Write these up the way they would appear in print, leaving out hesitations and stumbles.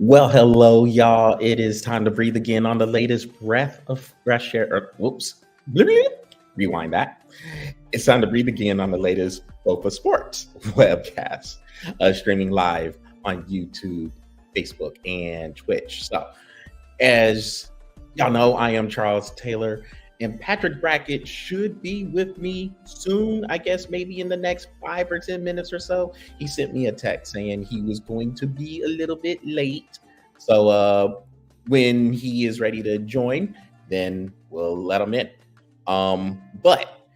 Well, hello, y'all. It is time to breathe again on the latest breath of fresh air. Whoops. Rewind that. It's time to breathe again on the latest BOFA Sports webcast, streaming live on YouTube, Facebook, and Twitch. So, as y'all know, I am Charles Taylor, and Patrick Brackett should be with me soon. I guess maybe in the next 5 or 10 minutes or so. He sent me a text saying he was going to be a little bit late. So when he is ready to join, then we'll let him in. But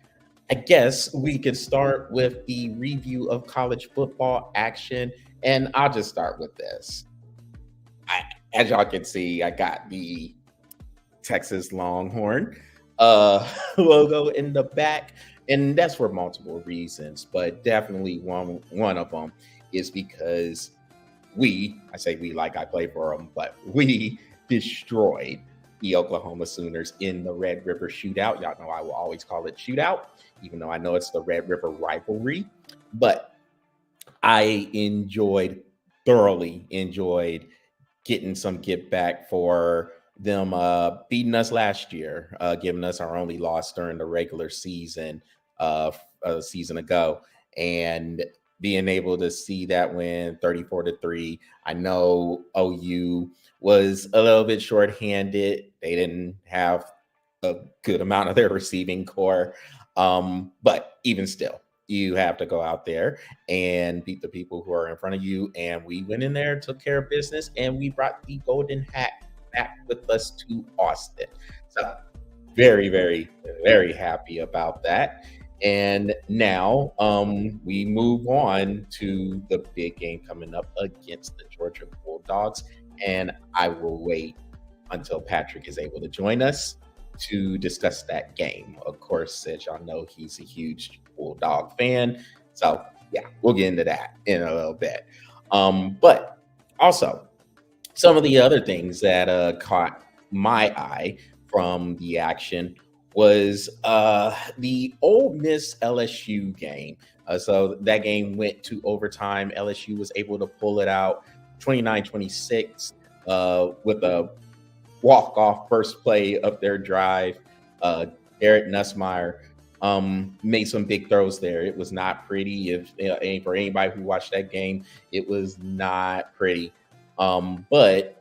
I guess we could start with the review of college football action, and I'll just start with this. As y'all can see, I got the Texas Longhorn logo in the back, and that's for multiple reasons, but definitely one of them is because I say we like I play for them, but we destroyed the Oklahoma Sooners in the Red River Shootout. Y'all know I will always call it shootout, even though I know it's the Red River rivalry, but I thoroughly enjoyed getting some get back for them beating us last year, giving us our only loss during the regular season a season ago, and being able to see that win 34-3. I know OU was a little bit shorthanded. They didn't have a good amount of their receiving core, but even still, you have to go out there and beat the people who are in front of you. And we went in there, took care of business, and we brought the golden hat back with us to Austin. So very, very, very happy about that. And now we move on to the big game coming up against the Georgia Bulldogs. And I will wait until Patrick is able to join us to discuss that game. Of course, as y'all know, he's a huge Bulldog fan. So yeah, we'll get into that in a little bit. But also, some of the other things that caught my eye from the action was the Ole Miss LSU game. So that game went to overtime. LSU was able to pull it out 29-26 with a walk-off first play of their drive. Garrett Nussmeier made some big throws there. It was not pretty. For anybody who watched that game, it was not pretty. But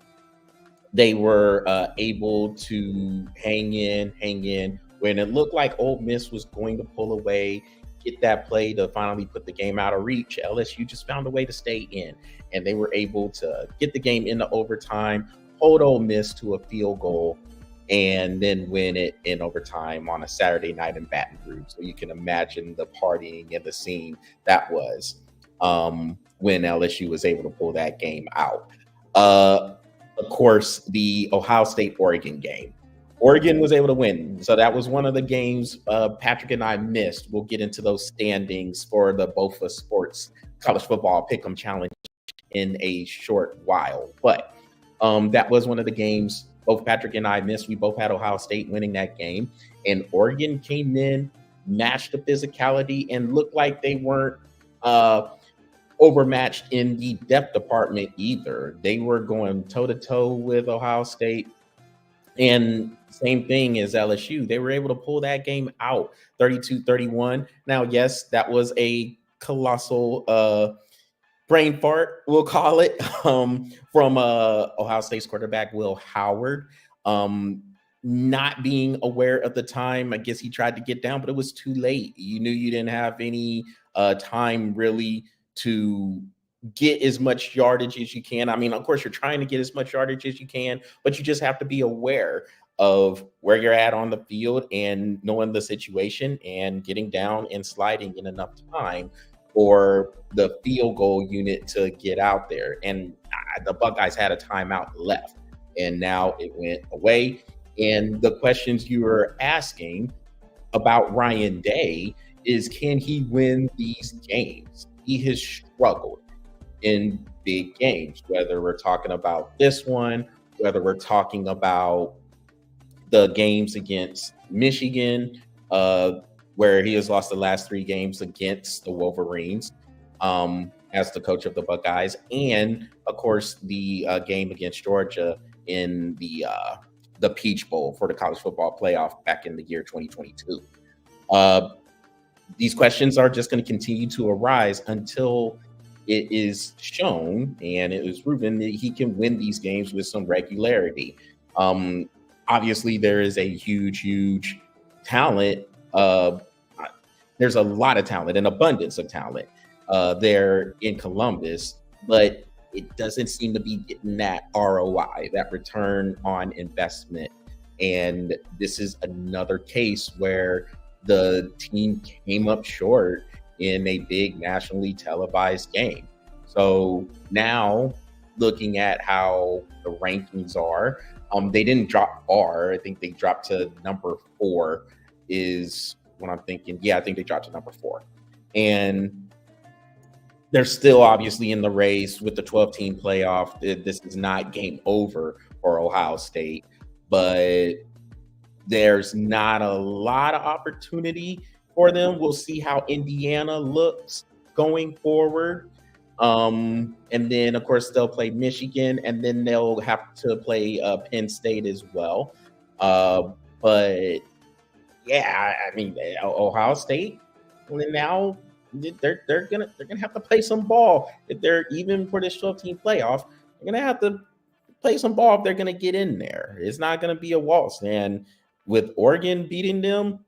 they were able to hang in when it looked like Ole Miss was going to pull away, get that play to finally put the game out of reach. LSU just found a way to stay in, and they were able to get the game into overtime, hold Ole Miss to a field goal, and then win it in overtime on a Saturday night in Baton Rouge. So you can imagine the partying and the scene that was when LSU was able to pull that game out. Of course, the Ohio State-Oregon game. Oregon was able to win. So that was one of the games Patrick and I missed. We'll get into those standings for the BOFA Sports College Football Pick'em Challenge in a short while. But that was one of the games both Patrick and I missed. We both had Ohio State winning that game. And Oregon came in, matched the physicality, and looked like they weren't overmatched in the depth department either. They were going toe-to-toe with Ohio State. And same thing as LSU. They were able to pull that game out 32-31. Now, yes, that was a colossal brain fart, we'll call it, from Ohio State's quarterback, Will Howard. Not being aware of the time, I guess he tried to get down, but it was too late. You knew you didn't have any time really to get as much yardage as you can. I mean, of course, you're trying to get as much yardage as you can, but you just have to be aware of where you're at on the field and knowing the situation and getting down and sliding in enough time for the field goal unit to get out there. And the Buckeyes had a timeout left, and now it went away. And the questions you were asking about Ryan Day is, can he win these games? He has struggled in big games, whether we're talking about this one, whether we're talking about the games against Michigan, where he has lost the last 3 games against the Wolverines. as the coach of the Buckeyes, and of course the game against Georgia in the Peach Bowl for the college football playoff back in the year 2022. These questions are just going to continue to arise until it is shown and it is proven that he can win these games with some regularity. Obviously, there is a huge talent. There's a lot of talent, an abundance of talent there in Columbus, but it doesn't seem to be getting that ROI, that return on investment. And this is another case where the team came up short in a big nationally televised game. So now looking at how the rankings are, they didn't drop far. I think they dropped to number 4 is what I'm thinking. Yeah, I think they dropped to number 4. And they're still obviously in the race with the 12-team playoff. This is not game over for Ohio State, but there's not a lot of opportunity for them. We'll see how Indiana looks going forward. And then, of course, they'll play Michigan, and then they'll have to play Penn State as well. But yeah, I mean, Ohio State now they're gonna have to play some ball if they're even for this 12-team playoff. They're gonna have to play some ball if they're gonna get in there. It's not gonna be a waltz. And with Oregon beating them,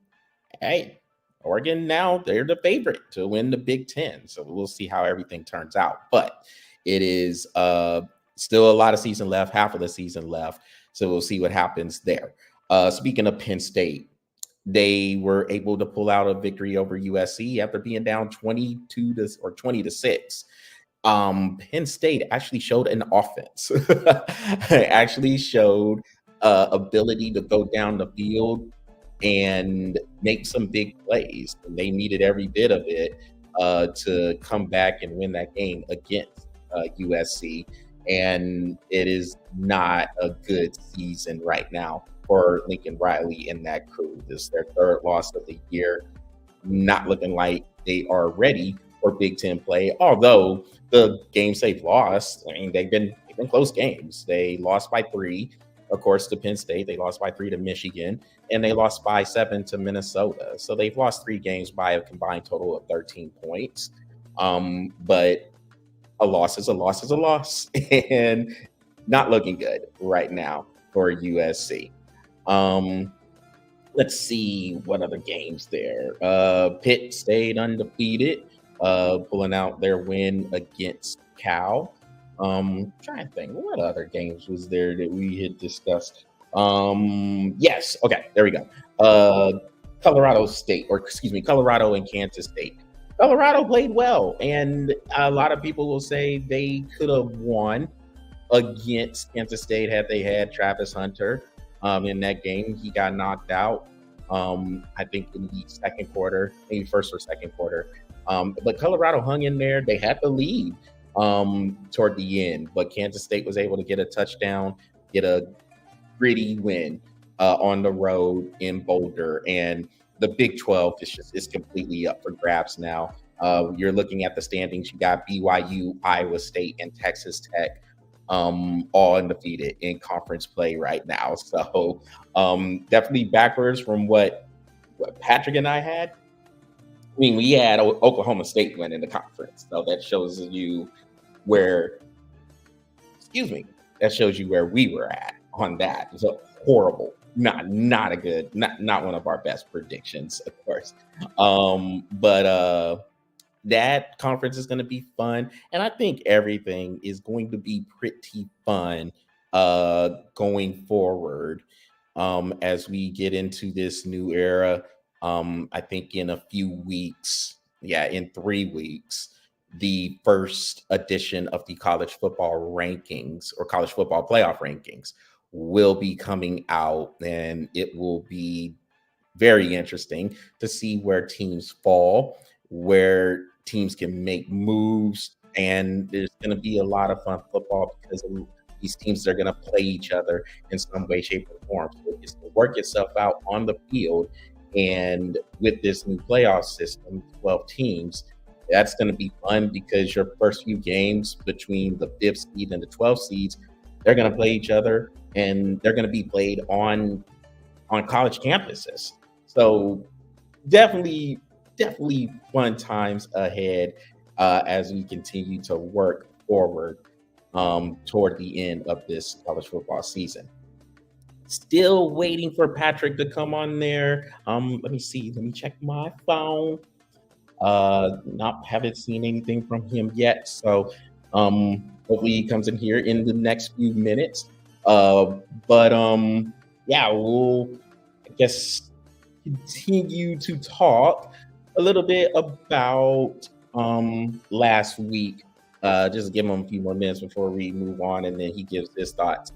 hey, Oregon now they're the favorite to win the Big Ten. So we'll see how everything turns out. But it is still a lot of season left, half of the season left. So we'll see what happens there. Speaking of Penn State, they were able to pull out a victory over USC after being down 20 to 6. Penn State actually showed an offense. Actually showed ability to go down the field and make some big plays. And they needed every bit of it to come back and win that game against USC. And it is not a good season right now for Lincoln Riley and that crew. This is their 3rd loss of the year. Not looking like they are ready for Big Ten play. Although the games they've lost, I mean, they've been close games. They lost by 3, of course, to Penn State. They lost by 3 to Michigan, and they lost by 7 to Minnesota. So they've lost 3 games by a combined total of 13 points. But a loss is a loss is a loss, and not looking good right now for USC. Let's see what other games there. Pitt stayed undefeated, pulling out their win against Cal. Trying to think, what other games was there that we had discussed? Yes, okay, there we go. Colorado and Kansas State. Colorado played well, and a lot of people will say they could have won against Kansas State had they had Travis Hunter in that game. He got knocked out, I think, in the second quarter, maybe first or second quarter. But Colorado hung in there. They had the lead toward the end, but Kansas State was able to get a touchdown, get a gritty win on the road in Boulder. And the Big 12 is completely up for grabs now. You're looking at the standings. You got BYU, Iowa State, and Texas Tech all undefeated in conference play right now. So definitely backwards from what Patrick and I had. I mean, we had Oklahoma State winning the conference. So that shows you where, that shows you where we were at on that. It's horrible. Not a good, not one of our best predictions, of course. But that conference is going to be fun, and I think everything is going to be pretty fun going forward as we get into this new era. I think in a few weeks, in 3 weeks, the first edition of the college football rankings or college football playoff rankings will be coming out, and it will be very interesting to see where teams fall, where teams can make moves, and there's going to be a lot of fun football because these teams are going to play each other in some way, shape, or form. So it's going to work itself out on the field, and with this new playoff system, 12 teams, That's going to be fun because your first few games between the 5th seed and the 12th seeds, they're going to play each other, and they're going to be played on college campuses. So definitely fun times ahead as we continue to work forward toward the end of this college football season. Still waiting for Patrick to come on there. Let me see. Let me check my phone. Not haven't seen anything from him yet. So hopefully he comes in here in the next few minutes. But yeah, we'll I guess continue to talk a little bit about last week. Just give him a few more minutes before we move on, and then he gives his thoughts.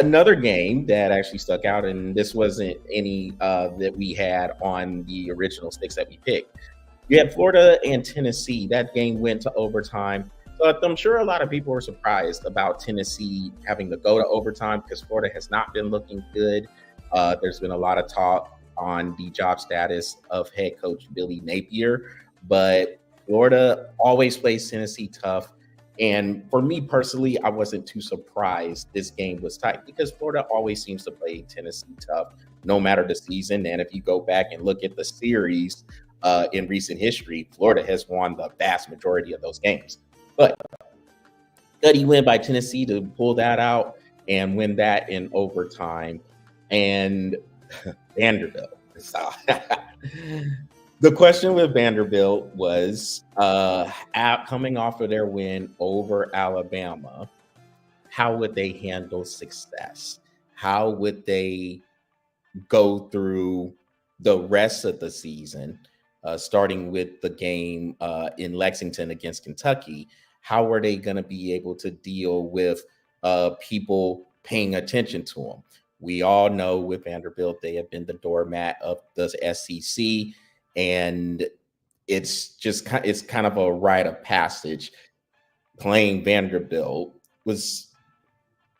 Another game that actually stuck out, and this wasn't any that we had on the original sticks that we picked. You had Florida and Tennessee. That game went to overtime. But I'm sure a lot of people were surprised about Tennessee having to go to overtime because Florida has not been looking good. There's been a lot of talk on the job status of head coach Billy Napier, but Florida always plays Tennessee tough. And for me personally, I wasn't too surprised this game was tight because Florida always seems to play Tennessee tough, no matter the season. And if you go back and look at the series in recent history, Florida has won the vast majority of those games. But gutty win by Tennessee to pull that out and win that in overtime. And Vanderbilt. The question with Vanderbilt was coming off of their win over Alabama, how would they handle success? How would they go through the rest of the season, starting with the game in Lexington against Kentucky? How are they going to be able to deal with people paying attention to them? We all know with Vanderbilt, they have been the doormat of the SEC. And it's kind of a rite of passage. Playing Vanderbilt was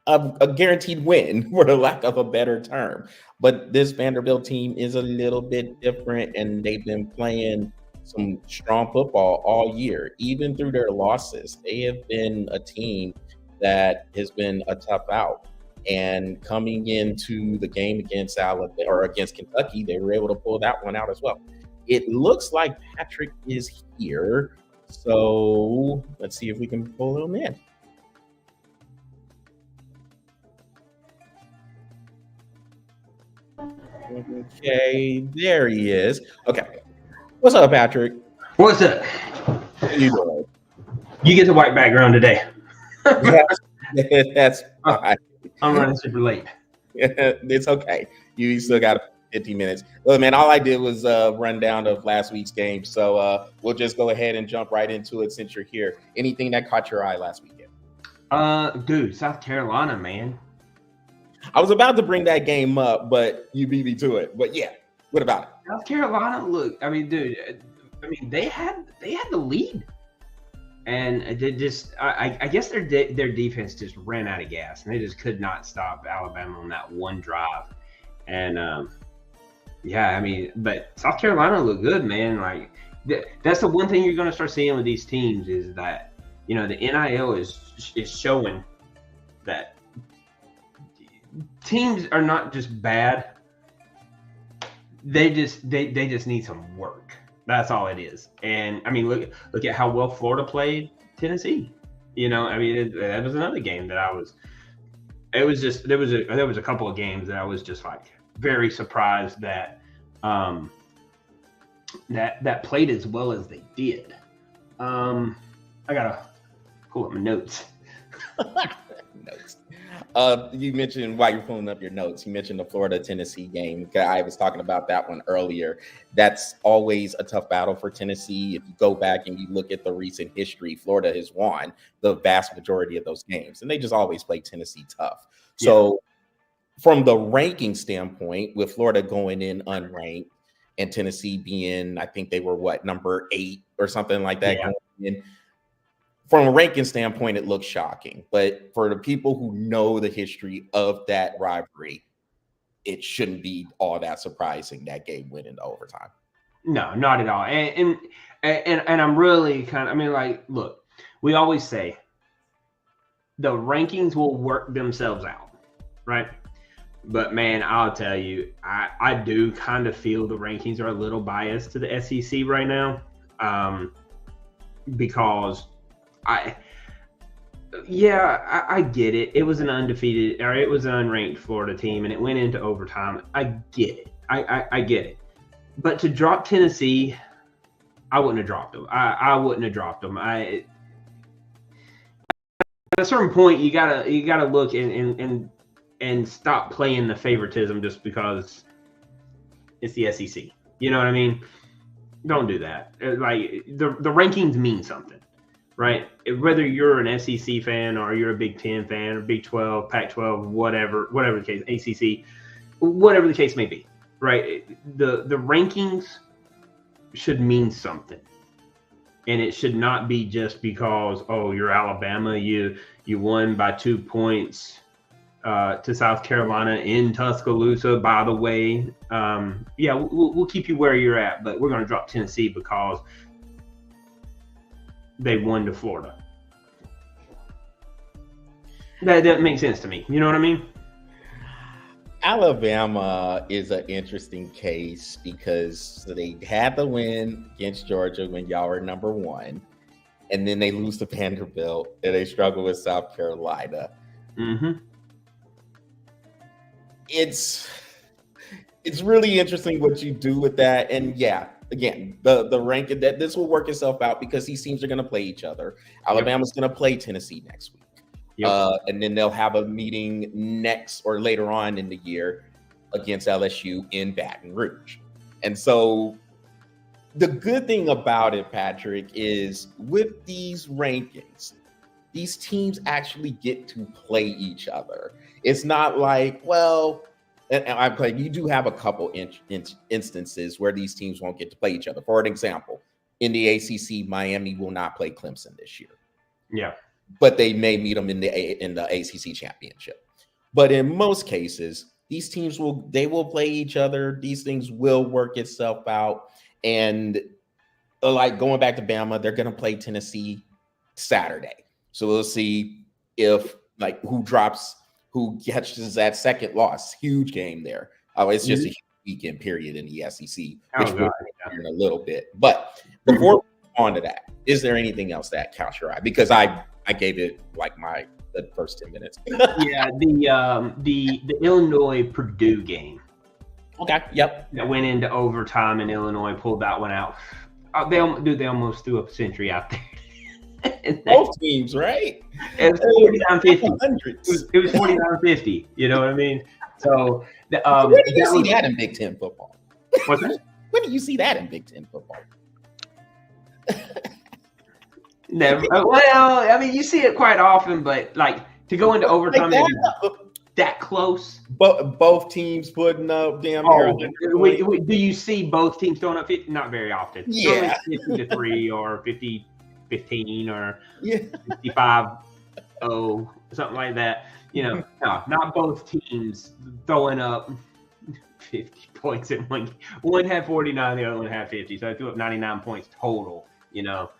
a guaranteed win, for the lack of a better term. But this Vanderbilt team is a little bit different, and they've been playing some strong football all year. Even through their losses, they have been a team that has been a tough out. And coming into the game against Alabama or against Kentucky, they were able to pull that one out as well. It looks like Patrick is here. So let's see if we can pull him in. Okay, there he is. Okay. What's up, Patrick? What's up? How you doing? You get the white background today. That's fine. I'm running super late. It's okay. You still got 15 minutes. Well, man, all I did was run down of last week's game. So we'll just go ahead and jump right into it since you're here. Anything that caught your eye last weekend? Dude, South Carolina, man. I was about to bring that game up, but you beat me to it. But yeah, what about it? South Carolina, look, I mean, dude, they had the lead. And they just, I guess their defense just ran out of gas, and they just could not stop Alabama on that one drive. And yeah, I mean, but South Carolina looked good, man. Like that's the one thing you're going to start seeing with these teams is that the NIL is showing that teams are not just bad; they just need some work. That's all it is. And I mean, look at how well Florida played Tennessee. I mean, that was another game that there was a couple of games that I was just like very surprised that that played as well as they did. I gotta pull up my notes. Notes. You mentioned while you're pulling up your notes, you mentioned the Florida-Tennessee game. I was talking about that one earlier. That's always a tough battle for Tennessee. If you go back and you look at the recent history, Florida has won the vast majority of those games, and they just always play Tennessee tough. So from the ranking standpoint, with Florida going in unranked and Tennessee being, I think they were number 8 or something like that going in. From a ranking standpoint, it looks shocking. But for the people who know the history of that rivalry, it shouldn't be all that surprising that game went into overtime. No, not at all. And I'm really kind of, I mean, like, look, we always say the rankings will work themselves out, right? But man, I'll tell you, I do kind of feel the rankings are a little biased to the SEC right now, because I get it. It was an undefeated, or it was an unranked Florida team, and it went into overtime. I get it. I get it. But to drop Tennessee, I wouldn't have dropped them. I wouldn't have dropped them. At a certain point, you gotta look and stop playing the favoritism just because it's the SEC. You know what I mean? Don't do that. Like the rankings mean something, right? Whether you're an SEC fan or you're a Big 10 fan or Big 12, Pac-12, whatever the case, ACC, whatever the case may be, right? The rankings should mean something. And it should not be just because, oh, you're Alabama, you won by 2 points to South Carolina in Tuscaloosa, by the way. We'll keep you where you're at, but we're going to drop Tennessee because they won to Florida. That doesn't make sense to me. You know what I mean? Alabama is an interesting case because they had the win against Georgia when y'all were number one, and then they lose to Vanderbilt, and they struggle with South Carolina. Mm-hmm. It's really interesting what you do with that, and yeah, again, the ranking that this will work itself out because these teams are going to play each other. Alabama's going to play Tennessee next week. Yep. And then they'll have a meeting next or later on in the year against LSU in Baton Rouge. And so the good thing about it, Patrick, is with these rankings, these teams actually get to play each other. It's not like, well, and I'm playing, you do have a couple instances where these teams won't get to play each other. For an example, in the ACC, Miami will not play Clemson this year. Yeah. But they may meet them in the ACC championship. But in most cases, these teams will play each other. These things will work itself out. And like going back to Bama, they're going to play Tennessee Saturday. So we'll see if like who catches that second loss. Huge game there. It's just a weekend period in the SEC, which we'll in a little bit. But before we move on to that, is there anything else that caught your eye? Because I gave it like the first 10 minutes. Yeah, the Illinois Purdue game. Okay. Yep. That went into overtime and Illinois pulled that one out. They almost threw a century out there. Both teams, right? It was 49-50. It was 49-50. You know what I mean? So where do you see that in Big Ten football? What's that? Where do you see that in Big Ten football? Never. Well, I mean, you see it quite often, but like to go into overtime that close. Both teams putting up damn near. Do you see both teams throwing up 50? Not very often. Yeah. 50-3 or 50-15 or 55-0, something like that. You know, no, not both teams throwing up 50 points in one. One had 49, the other one had 50. So I threw up 99 points total, you know.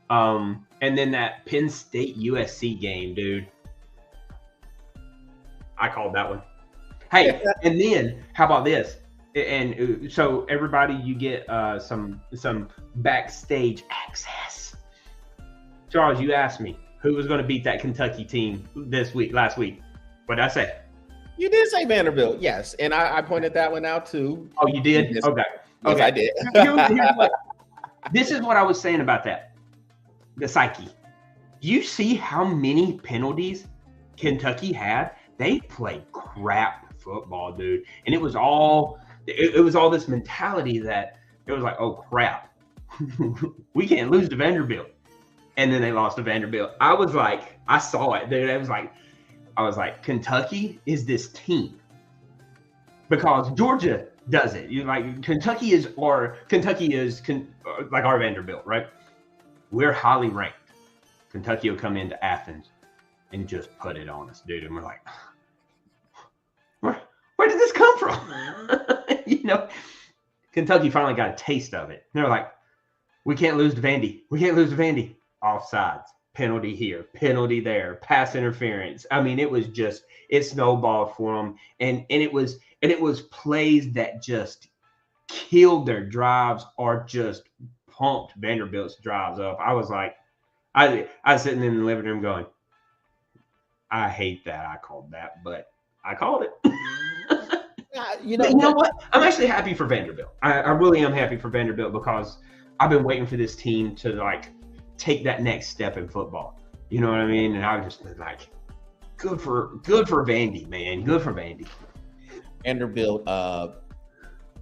And then that Penn State USC game, dude. I called that one. Hey, and then how about this? And so everybody, you get some backstage access. Charles, you asked me who was going to beat that Kentucky team last week. What did I say? You did say Vanderbilt, yes, and I pointed that one out too. Oh, you did? Yes. Okay. Yes, I did. This is what I was saying about that. The psyche. Do you see how many penalties Kentucky had? They played crap football, dude. And it was all this mentality that it was like, oh crap, we can't lose to Vanderbilt. And then they lost to Vanderbilt. I was like, I saw it, dude. I was like, Kentucky is this team. Because Georgia does it. You like Kentucky is like our Vanderbilt, right? We're highly ranked. Kentucky will come into Athens and just put it on us, dude. And we're like, where did this come from? You know, Kentucky finally got a taste of it. They're like, we can't lose to Vandy. We can't lose to Vandy. Offsides, penalty here, penalty there, pass interference. I mean, it snowballed for them, and it was plays that just killed their drives or just pumped Vanderbilt's drives up. I was like, I was sitting in the living room going, I hate that I called that, but I called it. You know what? I'm actually happy for Vanderbilt. I really am happy for Vanderbilt because I've been waiting for this team to like take that next step in football. You know what I mean? And I was just like, good for Vandy, man. Good for Vandy. Vanderbilt.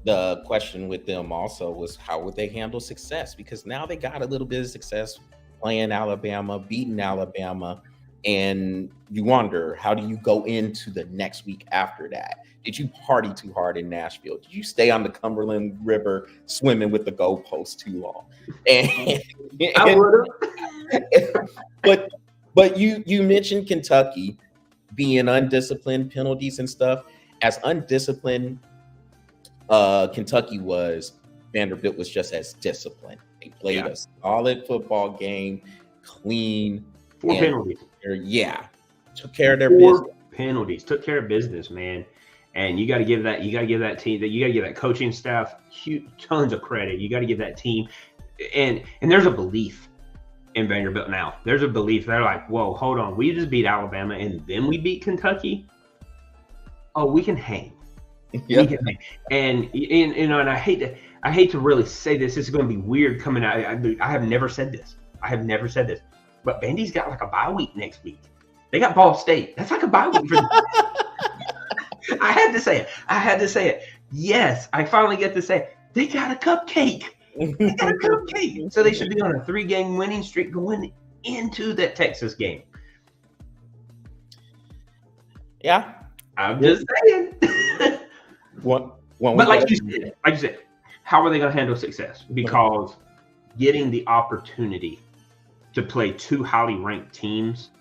The question with them also was how would they handle success? Because now they got a little bit of success playing Alabama, beating Alabama, and you wonder, how do you go into the next week after that? Did you party too hard in Nashville? Did you stay on the Cumberland River swimming with the goalposts too long? And I would have. But you mentioned Kentucky being undisciplined, penalties and stuff. As undisciplined Kentucky was, Vanderbilt was just as disciplined. They played a solid football game, clean. 4 penalties. Yeah, took care of their business. 4 penalties, took care of business, man. And you got to give that team, that you got to give that coaching staff tons of credit. You got to give that team, and there's a belief in Vanderbilt now. There's a belief. They're like, whoa, hold on, we just beat Alabama and then we beat Kentucky. Oh, we can hang. Yeah. And you know, and I hate to really say this. This is going to be weird coming out. I have never said this. But Vandy's got like a bye week next week. They got Ball State. That's like a bye week for them. I had to say it. Yes, I finally get to say it. They got a cupcake. So they should be on a 3-game winning streak going into that Texas game. Yeah. I'm just saying. But like you said, how are they going to handle success? Because getting the opportunity to play 2 highly ranked teams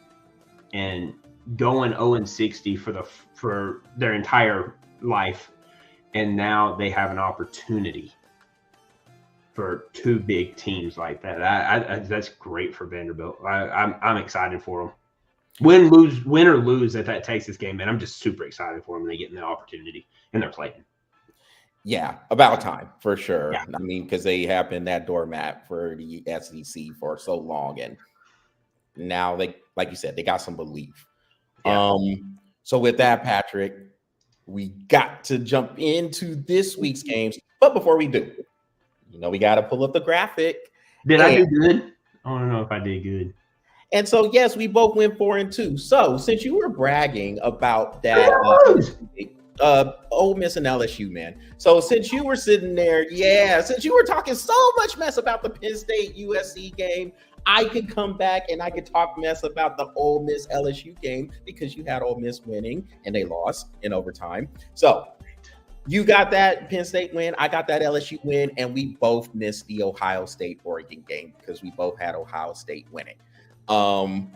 and going 0-60 for their entire life, and now they have an opportunity for 2 big teams like that. That's great for Vanderbilt. I'm excited for them. Win or lose at that Texas game, man, I'm just super excited for them. They getting the opportunity and they're playing. Yeah, about time for sure. Yeah. I mean, because they have been that doormat for the SEC for so long, and now they, like you said, they got some belief. Yeah. So with that, Patrick, we got to jump into this week's games. But before we do, we got to pull up the graphic. Did I do good? I don't know if I did good. And so, yes, we both went 4-2. So since you were bragging about that Ole Miss and LSU, man. So since you were sitting there, since you were talking so much mess about the Penn State USC game, I could come back and I could talk mess about the Ole Miss LSU game because you had Ole Miss winning and they lost in overtime. So you got that Penn State win, I got that LSU win, and we both missed the Ohio State Oregon game because we both had Ohio State winning. You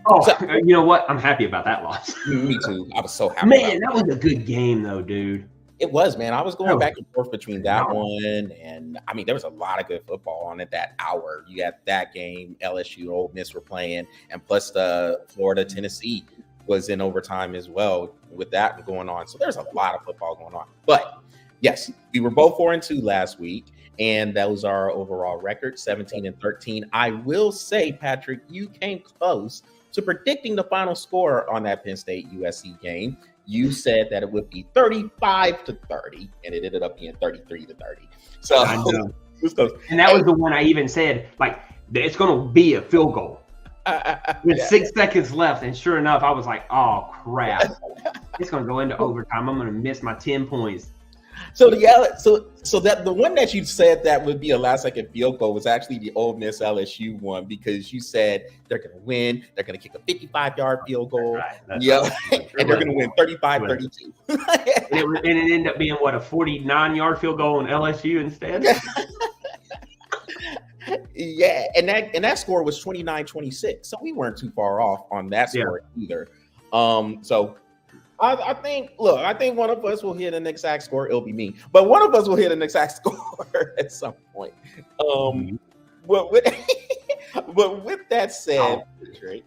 know what? I'm happy about that loss. Me too. I was so happy. Man, that was a good game though, dude. It was, man. I was going back and forth between that one, and I mean, there was a lot of good football on it that hour. You had that game, LSU, Ole Miss were playing, and plus the Florida Tennessee was in overtime as well with that going on. So there's a lot of football going on. But yes, we were both 4-2 last week, and that was our overall record, 17-13. I will say, Patrick, you came close to predicting the final score on that Penn State USC game. You said that it would be 35-30, and it ended up being 33-30. So, I know. And that was the one I even said, like, it's going to be a field goal. With 6 seconds left, and sure enough, I was like, oh, crap. It's going to go into overtime. I'm going to miss my 10 points. So that the one that you said that would be a last-second field goal was actually the Ole Miss LSU one, because you said they're going to win, they're going to kick a 55-yard field goal, and they're going to win 35-32. And it ended up being a 49-yard field goal in LSU instead. Yeah, and that score was 29-26, so we weren't too far off on that score either. So I think. Look, I think one of us will hit an exact score. It'll be me, but one of us will hit an exact score at some point. But with, but with that said, Patrick,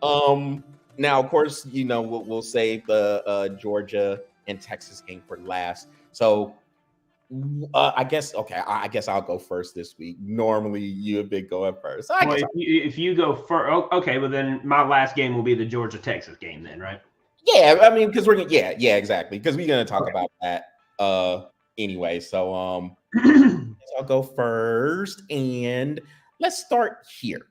now of course we'll save the Georgia and Texas game for last. So I guess I'll go first this week. Normally you have been going first. If you go first, okay. Well, then my last game will be the Georgia Texas game, then, right? Yeah, I mean, because we're gonna, yeah, exactly. Because we're gonna talk about that anyway. So I'll go first, and let's start here.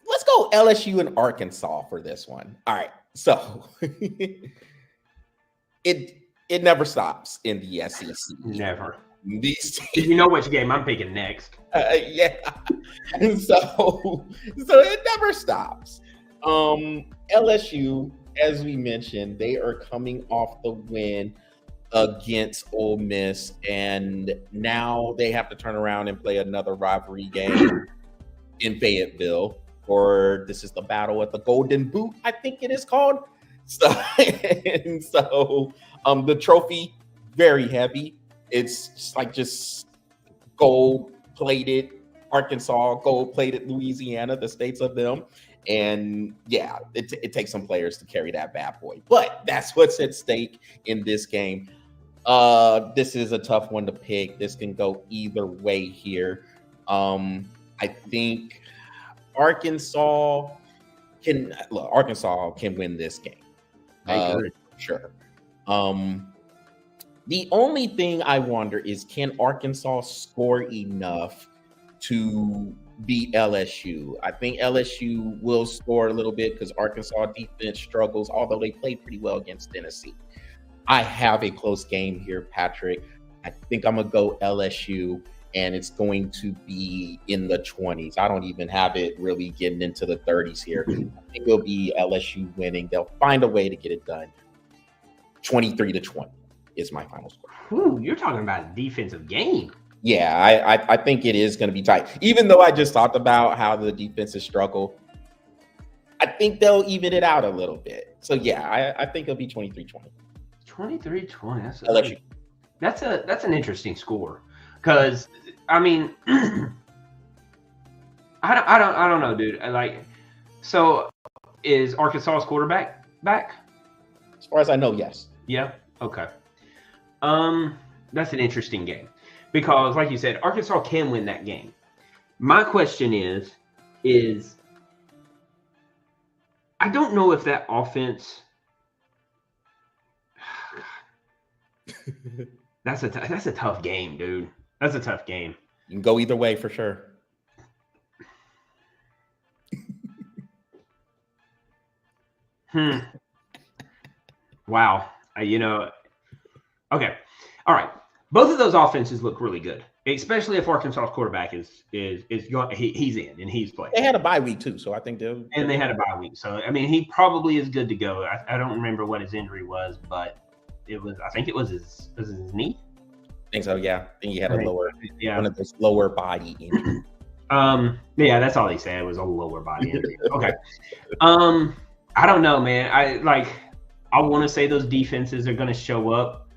Let's go LSU and Arkansas for this one. All right, so it never stops in the SEC. Never. These you know which game I'm picking next. Yeah, and so it never stops. LSU, as we mentioned, they are coming off the win against Ole Miss, and now they have to turn around and play another rivalry game in Fayetteville. Or this is the battle at the Golden Boot, I think it is called. So, the trophy, very heavy. It's just gold-plated Arkansas, gold-plated Louisiana, the states of them. And yeah, it takes some players to carry that bad boy. But that's what's at stake in this game. This is a tough one to pick. This can go either way here. I think Arkansas can win this game. Sure. The only thing I wonder is, can Arkansas score enough to beat LSU? I think LSU will score a little bit because Arkansas defense struggles, although they played pretty well against Tennessee. I have a close game here, Patrick. I think I'm going to go LSU, and it's going to be in the 20s. I don't even have it really getting into the 30s here. I think it'll be LSU winning. They'll find a way to get it done. 23-20 is my final score. Ooh, you're talking about a defensive game. Yeah, I think it is going to be tight. Even though I just talked about how the defenses struggle, I think they'll even it out a little bit. So yeah, I think it'll be 23-20. 23-20. That's an interesting score, because I mean, I don't know, dude. So is Arkansas's quarterback back? As far as I know, yes. Yeah. Okay. That's an interesting game, because like you said, Arkansas can win that game. My question is I don't know if that offense. That's a tough game, dude. That's a tough game. You can go either way for sure. Wow. Okay. All right. Both of those offenses look really good, especially if Arkansas's quarterback is he's in and he's playing. They had a bye week too, so I think they had a bye week. So I mean, he probably is good to go. I don't remember what his injury was, but I think it was his knee. I think so. Yeah, I think he had one of those lower body injuries. Yeah, that's all he said was a lower body injury. Okay. I don't know, man. I want to say those defenses are going to show up.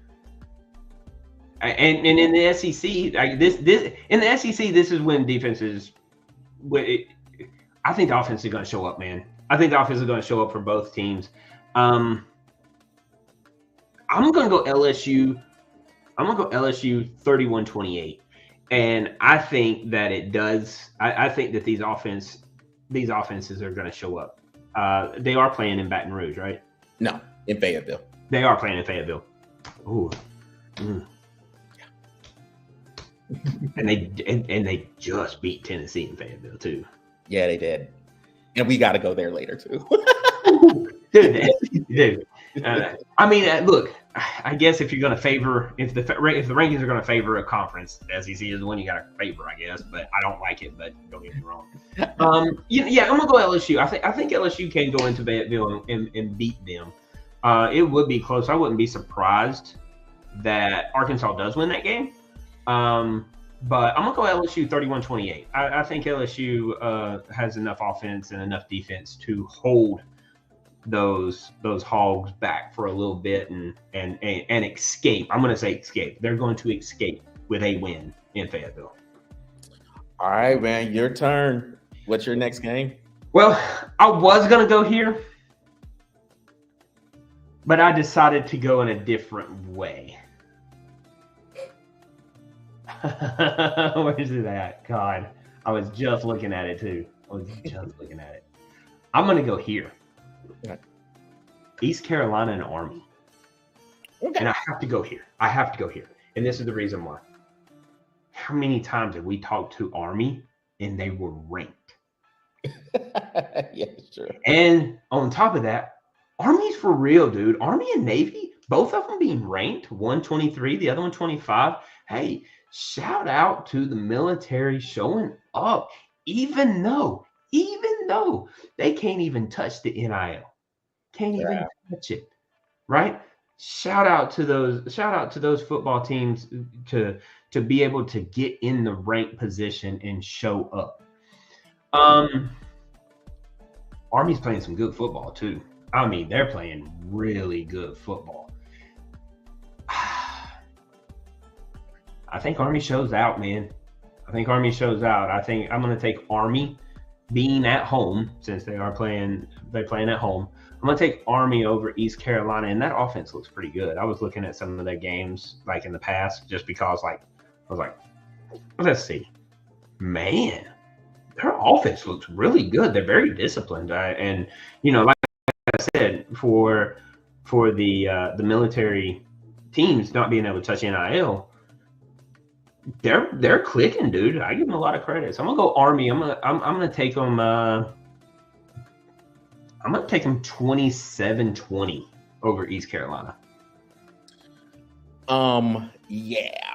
And in the SEC, in the SEC, this is when defenses. I think the offense is going to show up, man. I think the offense is going to show up for both teams. I'm going to go LSU. I'm going to go LSU 31-28, and I think that it does. I think that these offenses are going to show up. They are playing in Baton Rouge, right? No, in Fayetteville. They are playing in Fayetteville. Ooh. And they just beat Tennessee in Fayetteville too. Yeah, they did. And we got to go there later too. Dude. I mean, look. I guess if you're going to favor, if the rankings are going to favor a conference, the SEC is the one you got to favor, I guess. But I don't like it. But don't get me wrong. Yeah, I'm gonna go LSU. I think LSU can go into Fayetteville and beat them. It would be close. I wouldn't be surprised that Arkansas does win that game. But I'm gonna go LSU 31-28. I think LSU has enough offense and enough defense to hold those Hogs back for a little bit and escape. I'm going to say escape. They're going to escape with a win in Fayetteville. All right, man, your turn. What's your next game? Well, I was going to go here, but I decided to go in a different way. Where's it at? God, I was just looking at it too. I'm going to go here. Okay. East Carolina and Army. Okay. And I have to go here. And this is the reason why. How many times have we talked to Army and they were ranked? Yeah, sure. And on top of that, Army's for real, dude. Army and Navy, both of them being ranked, one 23, the other one 25. Hey, shout out to the military showing up, even though they can't even touch the NIL. Can't even touch it. Right? Shout out to those football teams to be able to get in the ranked position and show up. Army's playing some good football too. I mean, they're playing really good football. I think Army shows out, man. I think I'm going to take Army being at home, since they're playing at home. I'm going to take Army over East Carolina, and that offense looks pretty good. I was looking at some of their games like in the past just because I was like, let's see. Man, their offense looks really good. They're very disciplined. And, like I said, for the military teams not being able to touch NIL, they're clicking, dude. I give them a lot of credit. So I'm gonna go Army. I'm gonna take them. I'm gonna take them 27-20 over East Carolina. Yeah.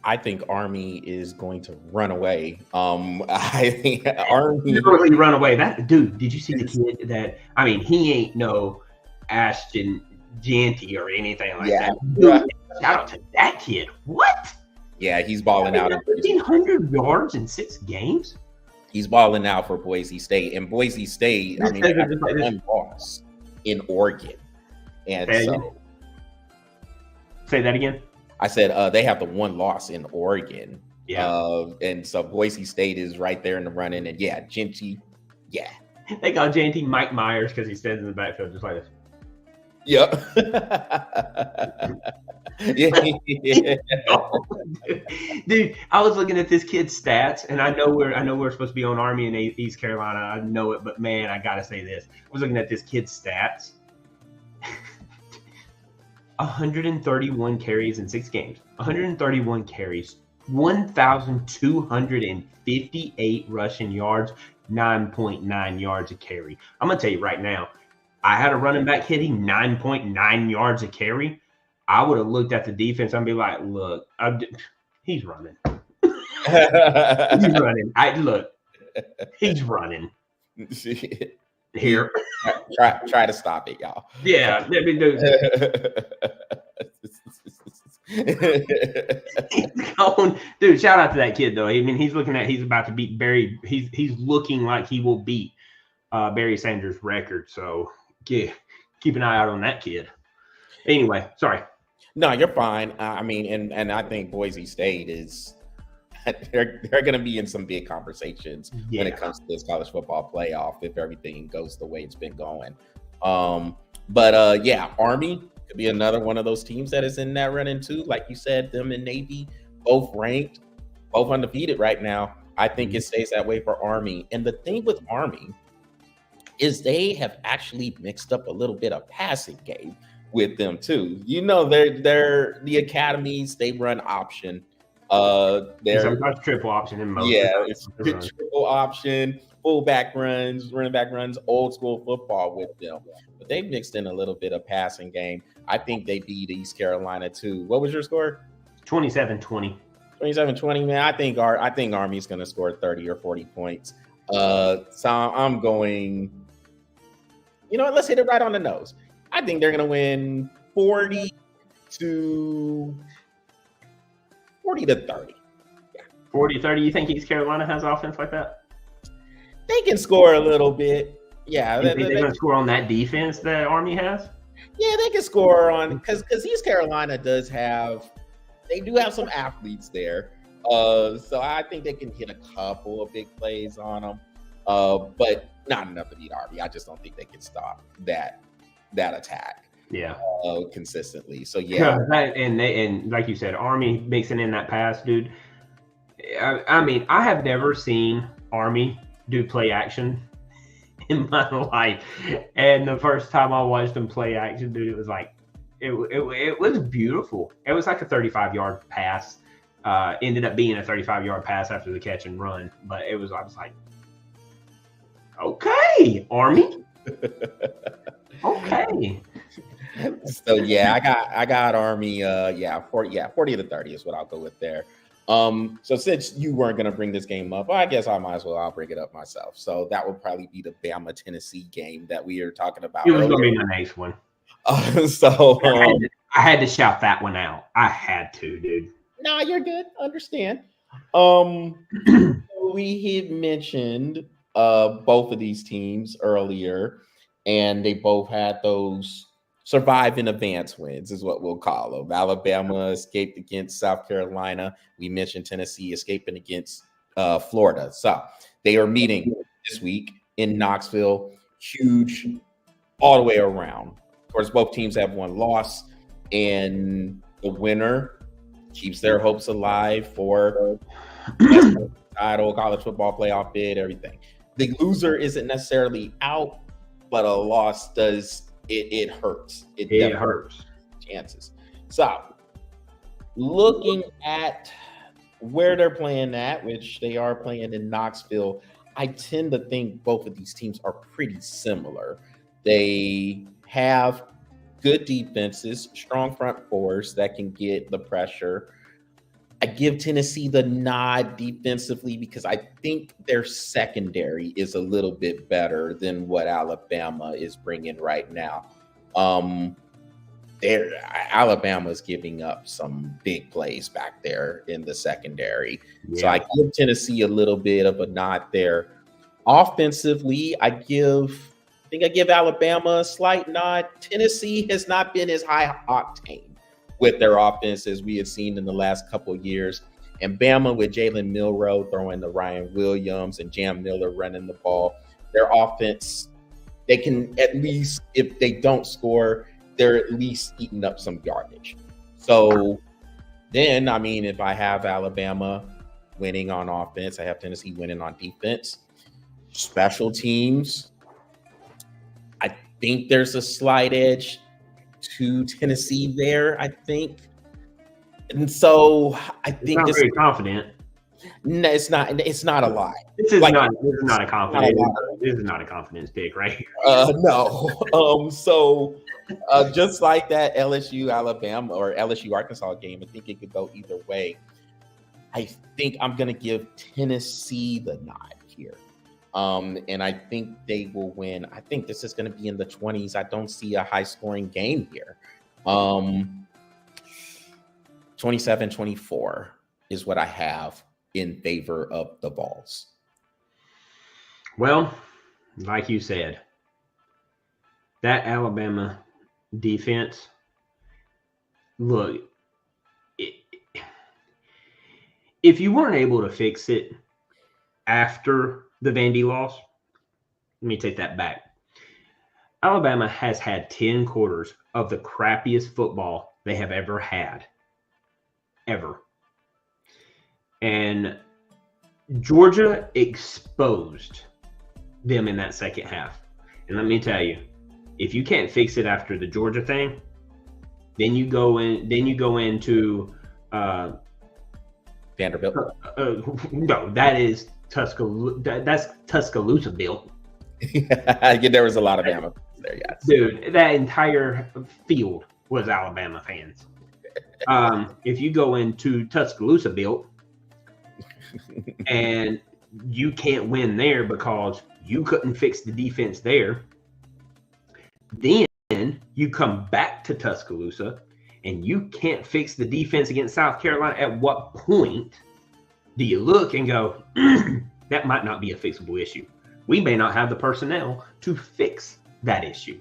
I think Army is going to run away. I think Army literally run away. That dude, did you see the kid that? I mean, he ain't no Ashton Jeanty or anything like that. Dude, shout out to that kid. What? Yeah, he's balling out. 1,500 yards in 6 games. He's balling out for Boise State, and Boise State, I mean, they have one loss in Oregon, and say that again. I said they have the one loss in Oregon. Yeah. And so Boise State is right there in the running. And yeah, Genty. Yeah. They got Genty Mike Myers because he stands in the backfield just like this. Yep. Yeah. Dude, I was looking at this kid's stats, and I know we're supposed to be on Army and East Carolina. I know it, but man, I gotta say this. I was looking at this kid's stats. 131 carries in 6 games. 131 carries, 1,258 rushing yards, 9.9 yards a carry. I'm going to tell you right now, I had a running back hitting 9.9 yards a carry. I would have looked at the defense and be like, look, he's running. He's running. He's running. Here. Try to stop it, y'all. Yeah, let me do Dude, shout out to that kid though. I mean, he's about to beat Barry. He's looking like he will beat Barry Sanders' record. So yeah, keep an eye out on that kid. Anyway, sorry. No, you're fine. I mean, and I think Boise State is they're going to be in some big conversations when it comes to this college football playoff if everything goes the way it's been going. But yeah, Army could be another one of those teams that is in that running too. Like you said, them and Navy both ranked, both undefeated right now. I think it stays that way for Army. And the thing with Army is they have actually mixed up a little bit of passing game with them too. They're the academies, they run option. They're sometimes triple option in most. Yeah, it's triple option, fullback runs, running back runs, old school football with them. But they mixed in a little bit of passing game. I think they beat East Carolina too. What was your score? 27-20. 27-20, man. I think Army's going to score 30 or 40 points. So I'm going. You know what? Let's hit it right on the nose. I think they're going to win 40 to 30. Yeah. 40-30. You think East Carolina has offense like that? They can score a little bit. Yeah, You think they're going to score on that defense that Army has? Yeah, they can score on because East Carolina do have some athletes there. So I think they can hit a couple of big plays on them, but not enough to beat Army. I just don't think they can stop that attack. Yeah, consistently. So yeah, and like you said, Army mixing in that pass, dude. I mean, I have never seen Army do play action in my life, and the first time I watched them play action, dude, it was like it was beautiful. It was like a 35-yard pass. Ended up being a 35-yard pass after the catch and run, but I was like, okay, Army. Okay. So yeah, I got Army. 40 to 30 is what I'll go with there. So since you weren't gonna bring this game up, I guess I'll bring it up myself. So that would probably be the Bama Tennessee game that we are talking about. It was gonna be my next one. So I had to shout that one out. I had to, dude. No, you're good. Understand. We had mentioned both of these teams earlier, and they both had those survive in advance wins, is what we'll call them. Alabama escaped against South Carolina. We mentioned Tennessee escaping against Florida. So they are meeting this week in Knoxville. Huge all the way around. Of course, both teams have one loss, and the winner keeps their hopes alive for title, college football playoff bid, everything. The loser isn't necessarily out, but a loss does. It hurts. It hurts chances. So, looking at where they're playing at, which they are playing in Knoxville, I tend to think both of these teams are pretty similar. They have good defenses, strong front fours that can get the pressure. I give Tennessee the nod defensively because I think their secondary is a little bit better than what Alabama is bringing right now. Alabama's giving up some big plays back there in the secondary. Yeah. So I give Tennessee a little bit of a nod there. Offensively, I think I give Alabama a slight nod. Tennessee has not been as high octane with their offense as we had seen in the last couple of years. And Bama with Jalen Milroe throwing the Ryan Williams and Jam Miller running the ball, their offense, they can at least, if they don't score, they're at least eating up some yardage. So then, I mean, if I have Alabama winning on offense, I have Tennessee winning on defense. Special teams, I think there's a slight edge to Tennessee there, I think. And so I think this very confident. No, it's not a lie. This is not a confidence. This is not a confidence pick, right? No. So just like that LSU Alabama or LSU Arkansas game, I think it could go either way. I think I'm gonna give Tennessee the nod here. And I think they will win. I think this is going to be in the 20s. I don't see a high-scoring game here. 27-24 is what I have in favor of the Vols. Well, like you said, that Alabama defense, look, if you weren't able to fix it after the Vandy loss, let me take that back. Alabama has had 10 quarters of the crappiest football they have ever had. Ever. And Georgia exposed them in that second half. And let me tell you, if you can't fix it after the Georgia thing, then you go into Vanderbilt. No, that's Tuscaloosa built. Yeah, there was a lot of Alabama there, yes. Dude, that entire field was Alabama fans. If you go into Tuscaloosa built and you can't win there because you couldn't fix the defense there, then you come back to Tuscaloosa and you can't fix the defense against South Carolina. At what point do you look and go, that might not be a fixable issue? we may not have the personnel to fix that issue.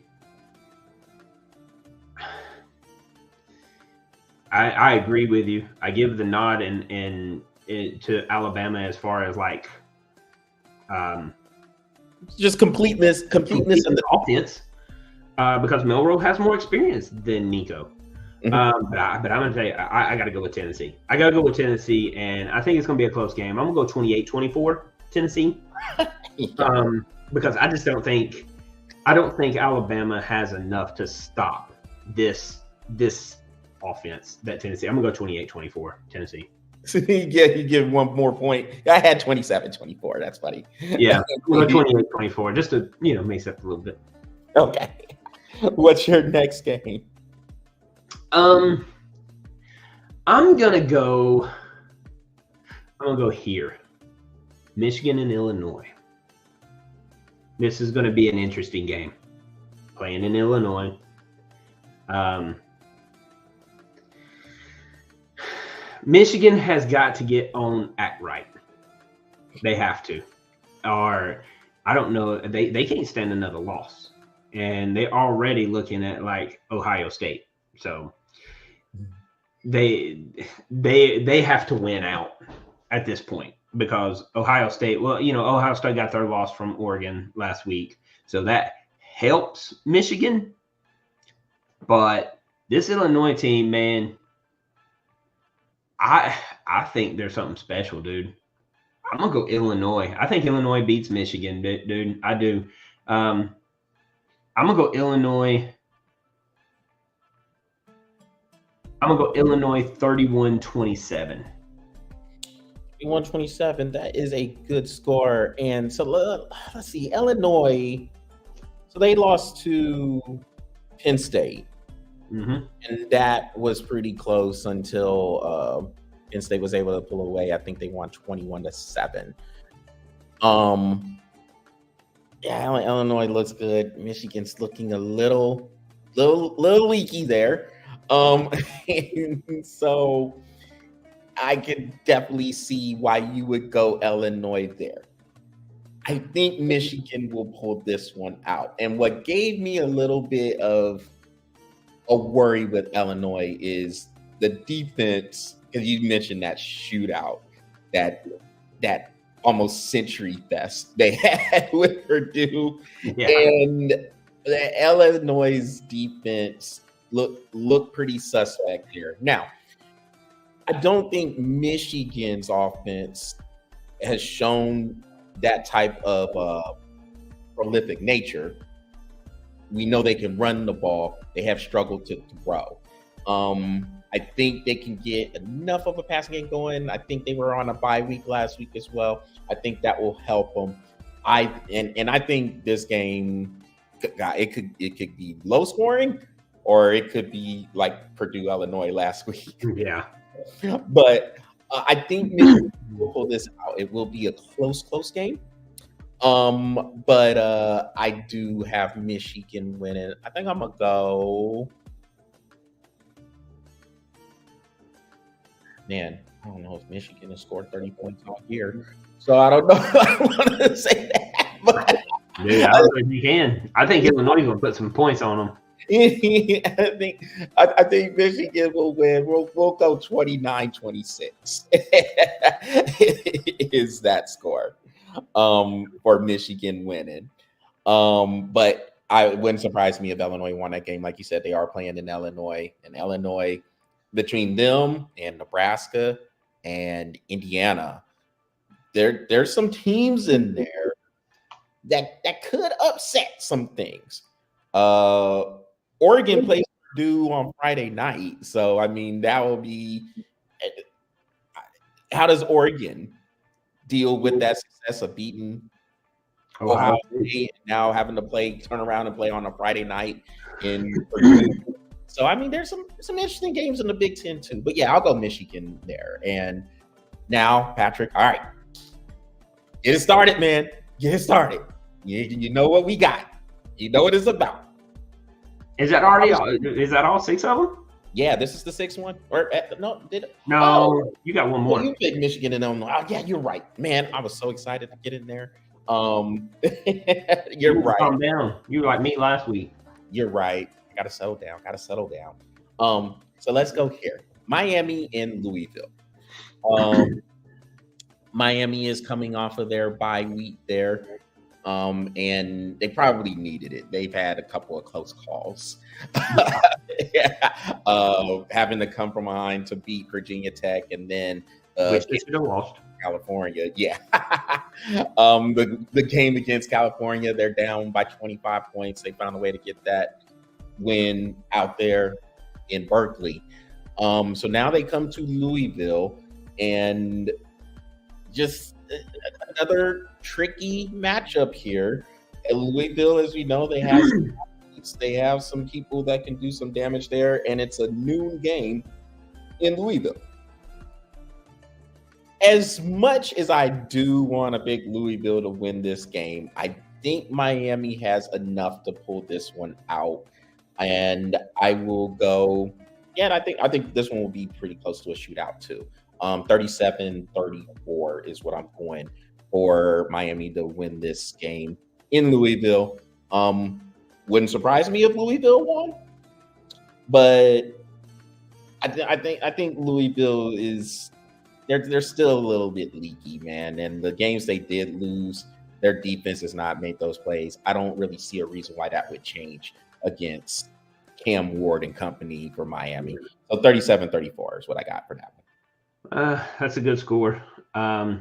I agree with you. I give the nod to Alabama as far as like just completeness in the offense, because Milroe has more experience than Nico. But I'm going to tell you, I got to go with Tennessee. I got to go with Tennessee, and I think it's going to be a close game. I'm going to go 28-24 Tennessee, because I just don't think Alabama has enough to stop this offense that Tennessee. I'm going to go 28-24 Tennessee. Yeah, you give one more point. I had 27-24. That's funny. Yeah, we'll go 28-24 just to mix up a little bit. Okay. What's your next game? I'm gonna go here. Michigan and Illinois. This is gonna be an interesting game. Playing in Illinois. Michigan has got to get on act right. They have to. Or I don't know, they can't stand another loss. And they're already looking at like Ohio State. So they have to win out at this point, because Ohio State got their loss from Oregon last week. So that helps Michigan. But this Illinois team, man, I think there's something special, dude. I'm going to go Illinois. I think Illinois beats Michigan, dude. I do. I'm going to go Illinois. I'm going to go Illinois 31-27. 31-27. That is a good score. And so let's see. Illinois, so they lost to Penn State. Mm-hmm. And that was pretty close until Penn State was able to pull away. I think they won 21-7. Yeah, Illinois looks good. Michigan's looking a little leaky there. And so I could definitely see why you would go Illinois there. I think Michigan will pull this one out. And what gave me a little bit of a worry with Illinois is the defense, because you mentioned that shootout, that almost century fest they had with Purdue. Yeah. And the Illinois' defense look pretty suspect here. Now, I don't think Michigan's offense has shown that type of prolific nature. We know they can run the ball. They have struggled to throw. I think they can get enough of a passing game going. I think they were on a bye week last week as well. I think that will help them. I think this game, it could be low scoring, or it could be like Purdue Illinois last week. Yeah. But I think Michigan will pull this out. It will be a close game. But I do have Michigan winning. I think I'm gonna go. Man, I don't know if Michigan has scored 30 points all year, so I don't know if I want to say that. But yeah, I don't think you can. I think Illinois is gonna put some points on them. I think Michigan will win. We'll go 29-26. Is that score for Michigan winning? But it wouldn't surprise me if Illinois won that game. Like you said, they are playing in Illinois, and Illinois, between them and Nebraska and Indiana, there's some teams in there that could upset some things. Oregon plays Purdue on Friday night, so I mean that will be. How does Oregon deal with that success of beating Ohio State and now having to turn around and play on a Friday night in Purdue? So I mean, there's some interesting games in the Big Ten too. But yeah, I'll go Michigan there. And now, Patrick, all right, get it started, man. Get it started. You know what we got. You know what it's about. Is that already? Is that all 6 of them? Yeah, this is the 6th one. Or no, you got one more. Well, you picked Michigan and Illinois. Oh, yeah, you're right, man. I was so excited to get in there. You're right. Calm down. You were like me last week. You're right. Gotta settle down. So let's go here. Miami and Louisville. Miami is coming off of their bye week there. And they probably needed it. They've had a couple of close calls. Having to come from behind to beat Virginia Tech and then which they should have lost. California. Yeah. The game against California, they're down by 25 points. They found a way to get that win out there in Berkeley. So now they come to Louisville and just another tricky matchup here. At Louisville, as we know, they have some people that can do some damage there, and it's a noon game in Louisville. As much as I do want a big Louisville to win this game, I think Miami has enough to pull this one out, and I will go. Yeah, and I think this one will be pretty close to a shootout too. 37-34 is what I'm going for Miami to win this game in Louisville. Wouldn't surprise me if Louisville won, but I think Louisville is they're still a little bit leaky, man. And the games they did lose, their defense has not made those plays. I don't really see a reason why that would change against Cam Ward and company for Miami. So 37-34 is what I got for that one. That's a good score. I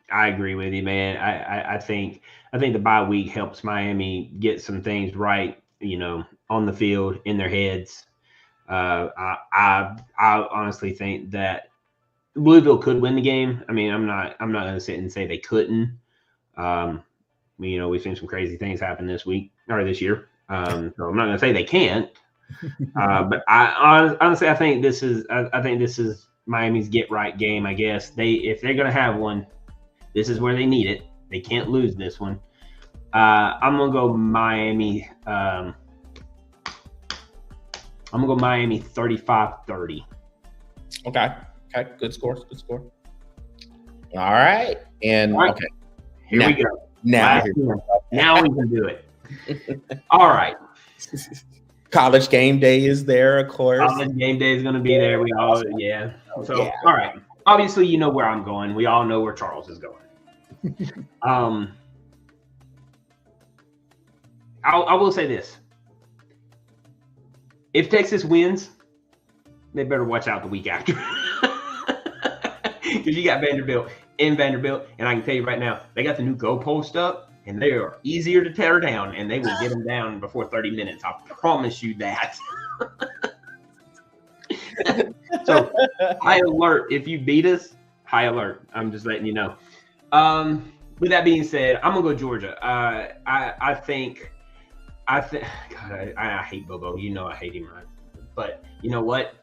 agree with you, man. I think the bye week helps Miami get some things right, on the field, in their heads. I honestly think that Louisville could win the game. I mean, I'm not going to sit and say they couldn't. We've seen some crazy things happen this year. So I'm not going to say they can't. But honestly, I think this is Miami's get right game. I guess if they're going to have one, this is where they need it. They can't lose this one. I'm going to go Miami. I'm going to go Miami 35-30. Okay. Good score. All right. And okay. Here we go. Now we can do it. All right. College game day is there, of course. College game day is going to be there. All right. Obviously, you know where I'm going. We all know where Charles is going. I will say this. If Texas wins, they better watch out the week after. Because you got Vanderbilt, and I can tell you right now, they got the new goalpost up, and they are easier to tear down, and they will get them down before 30 minutes. I promise you that. So, high alert. If you beat us, high alert. I'm just letting you know. With that being said, I'm going to go Georgia. I think God, I hate Bobo. You know I hate him, right? But you know what?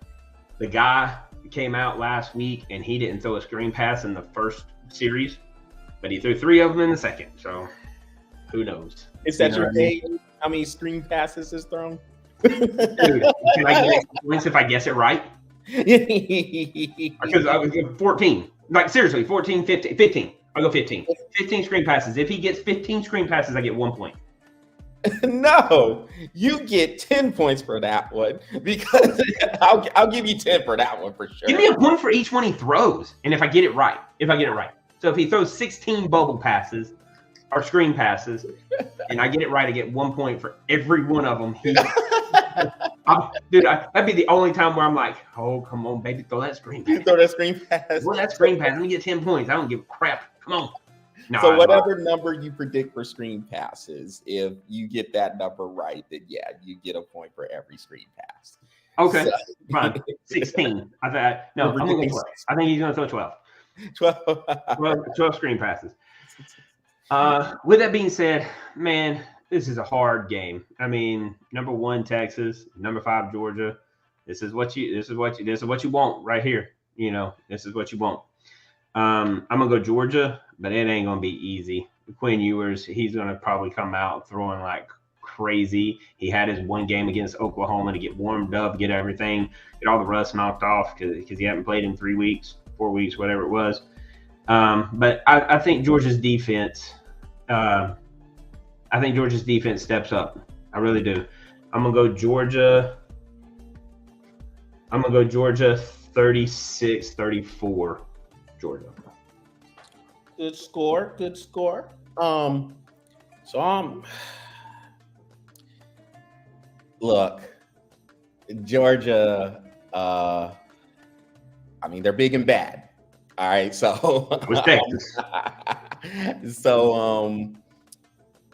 The guy came out last week, and he didn't throw a screen pass in the first series, but he threw 3 of them in the second. So who knows? Is that your game? How many screen passes is thrown? Dude, can I get points if I guess it right? Because I was 14. Like seriously, 14, 15. I'll go 15. 15 screen passes. If he gets 15 screen passes, I get 1 point. No, you get 10 points for that one because I'll give you 10 for that one for sure. Give me a point for each one he throws, and if I get it right. So if he throws 16 bubble passes or screen passes, and I get it right, I get 1 point for every one of them. That'd be the only time where I'm like, oh, come on, baby, throw that screen pass. Throw that screen pass. Well, that screen pass. Let me get 10 points. I don't give a crap. Come on. No, so whatever number you predict for screen passes, if you get that number right, then yeah, you get a point for every screen pass. Okay, fine. 16. I'm going to go 12. I think he's going to throw 12. 12 screen passes. With that being said, man, this is a hard game. I mean, number 1 Texas, number 5 Georgia. This is what you want right here. This is what you want. I'm gonna go Georgia, but it ain't gonna be easy. Quinn Ewers, he's gonna probably come out throwing like crazy. He had his one game against Oklahoma to get warmed up, get everything, get all the rust knocked off because he hadn't played in 3 weeks, 4 weeks, whatever it was. But I think Georgia's defense. I think Georgia's defense steps up. I really do. I'm gonna go Georgia. 36-34. Georgia. Good score. Good score. Look, Georgia. I mean, they're big and bad. All right, so With Texas. so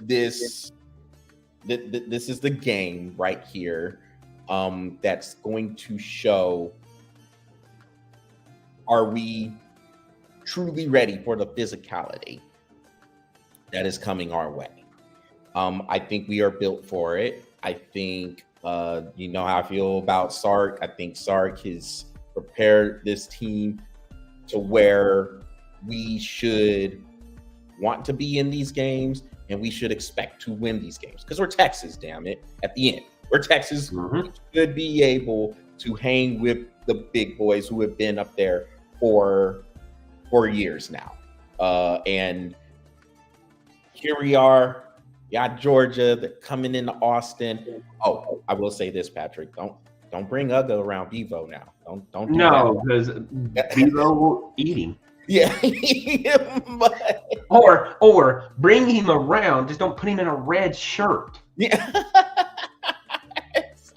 this is the game right here that's going to show, are we truly ready for the physicality that is coming our way? I think we are built for it. I think you know how I feel about Sark. I think Sark has prepared this team to where we should want to be in these games and we should expect to win these games because we're Texas, damn it. At the end, we're Texas. We should be able to hang with the big boys who have been up there for years now. And here we are. Got Georgia. They're coming into Austin. Oh, I will say this, Patrick. Don't bring Uga around Bevo now. Don't do No, because Bevo will eat him. Yeah. But, Or bring him around. Just don't put him in a red shirt. yeah.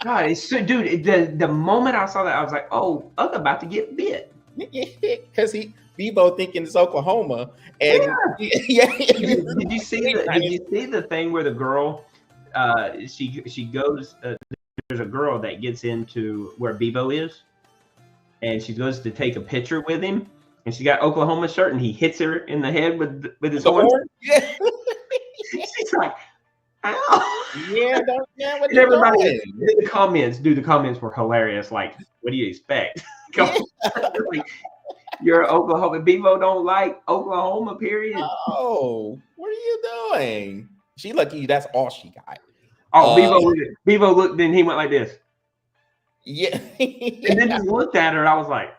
God, it's so, dude. The moment I saw that, I was like, "Oh, Uga about to get bit." Because Bevo thinking it's Oklahoma, and yeah. Did you see the thing where the girl, she goes? There's a girl that gets into where Bevo is, and she goes to take a picture with him, and she got Oklahoma shirt, and he hits her in the head with his horn. Yeah. She's like, "Ow!" Yeah, what And everybody in the comments were hilarious. Like, what do you expect? Like, you're Oklahoma. Bevo don't like Oklahoma, period. Oh, what are you doing? She lucky that's all she got. Oh, Bevo looked, then he went like this. Yeah. And then he looked at her, and I was like,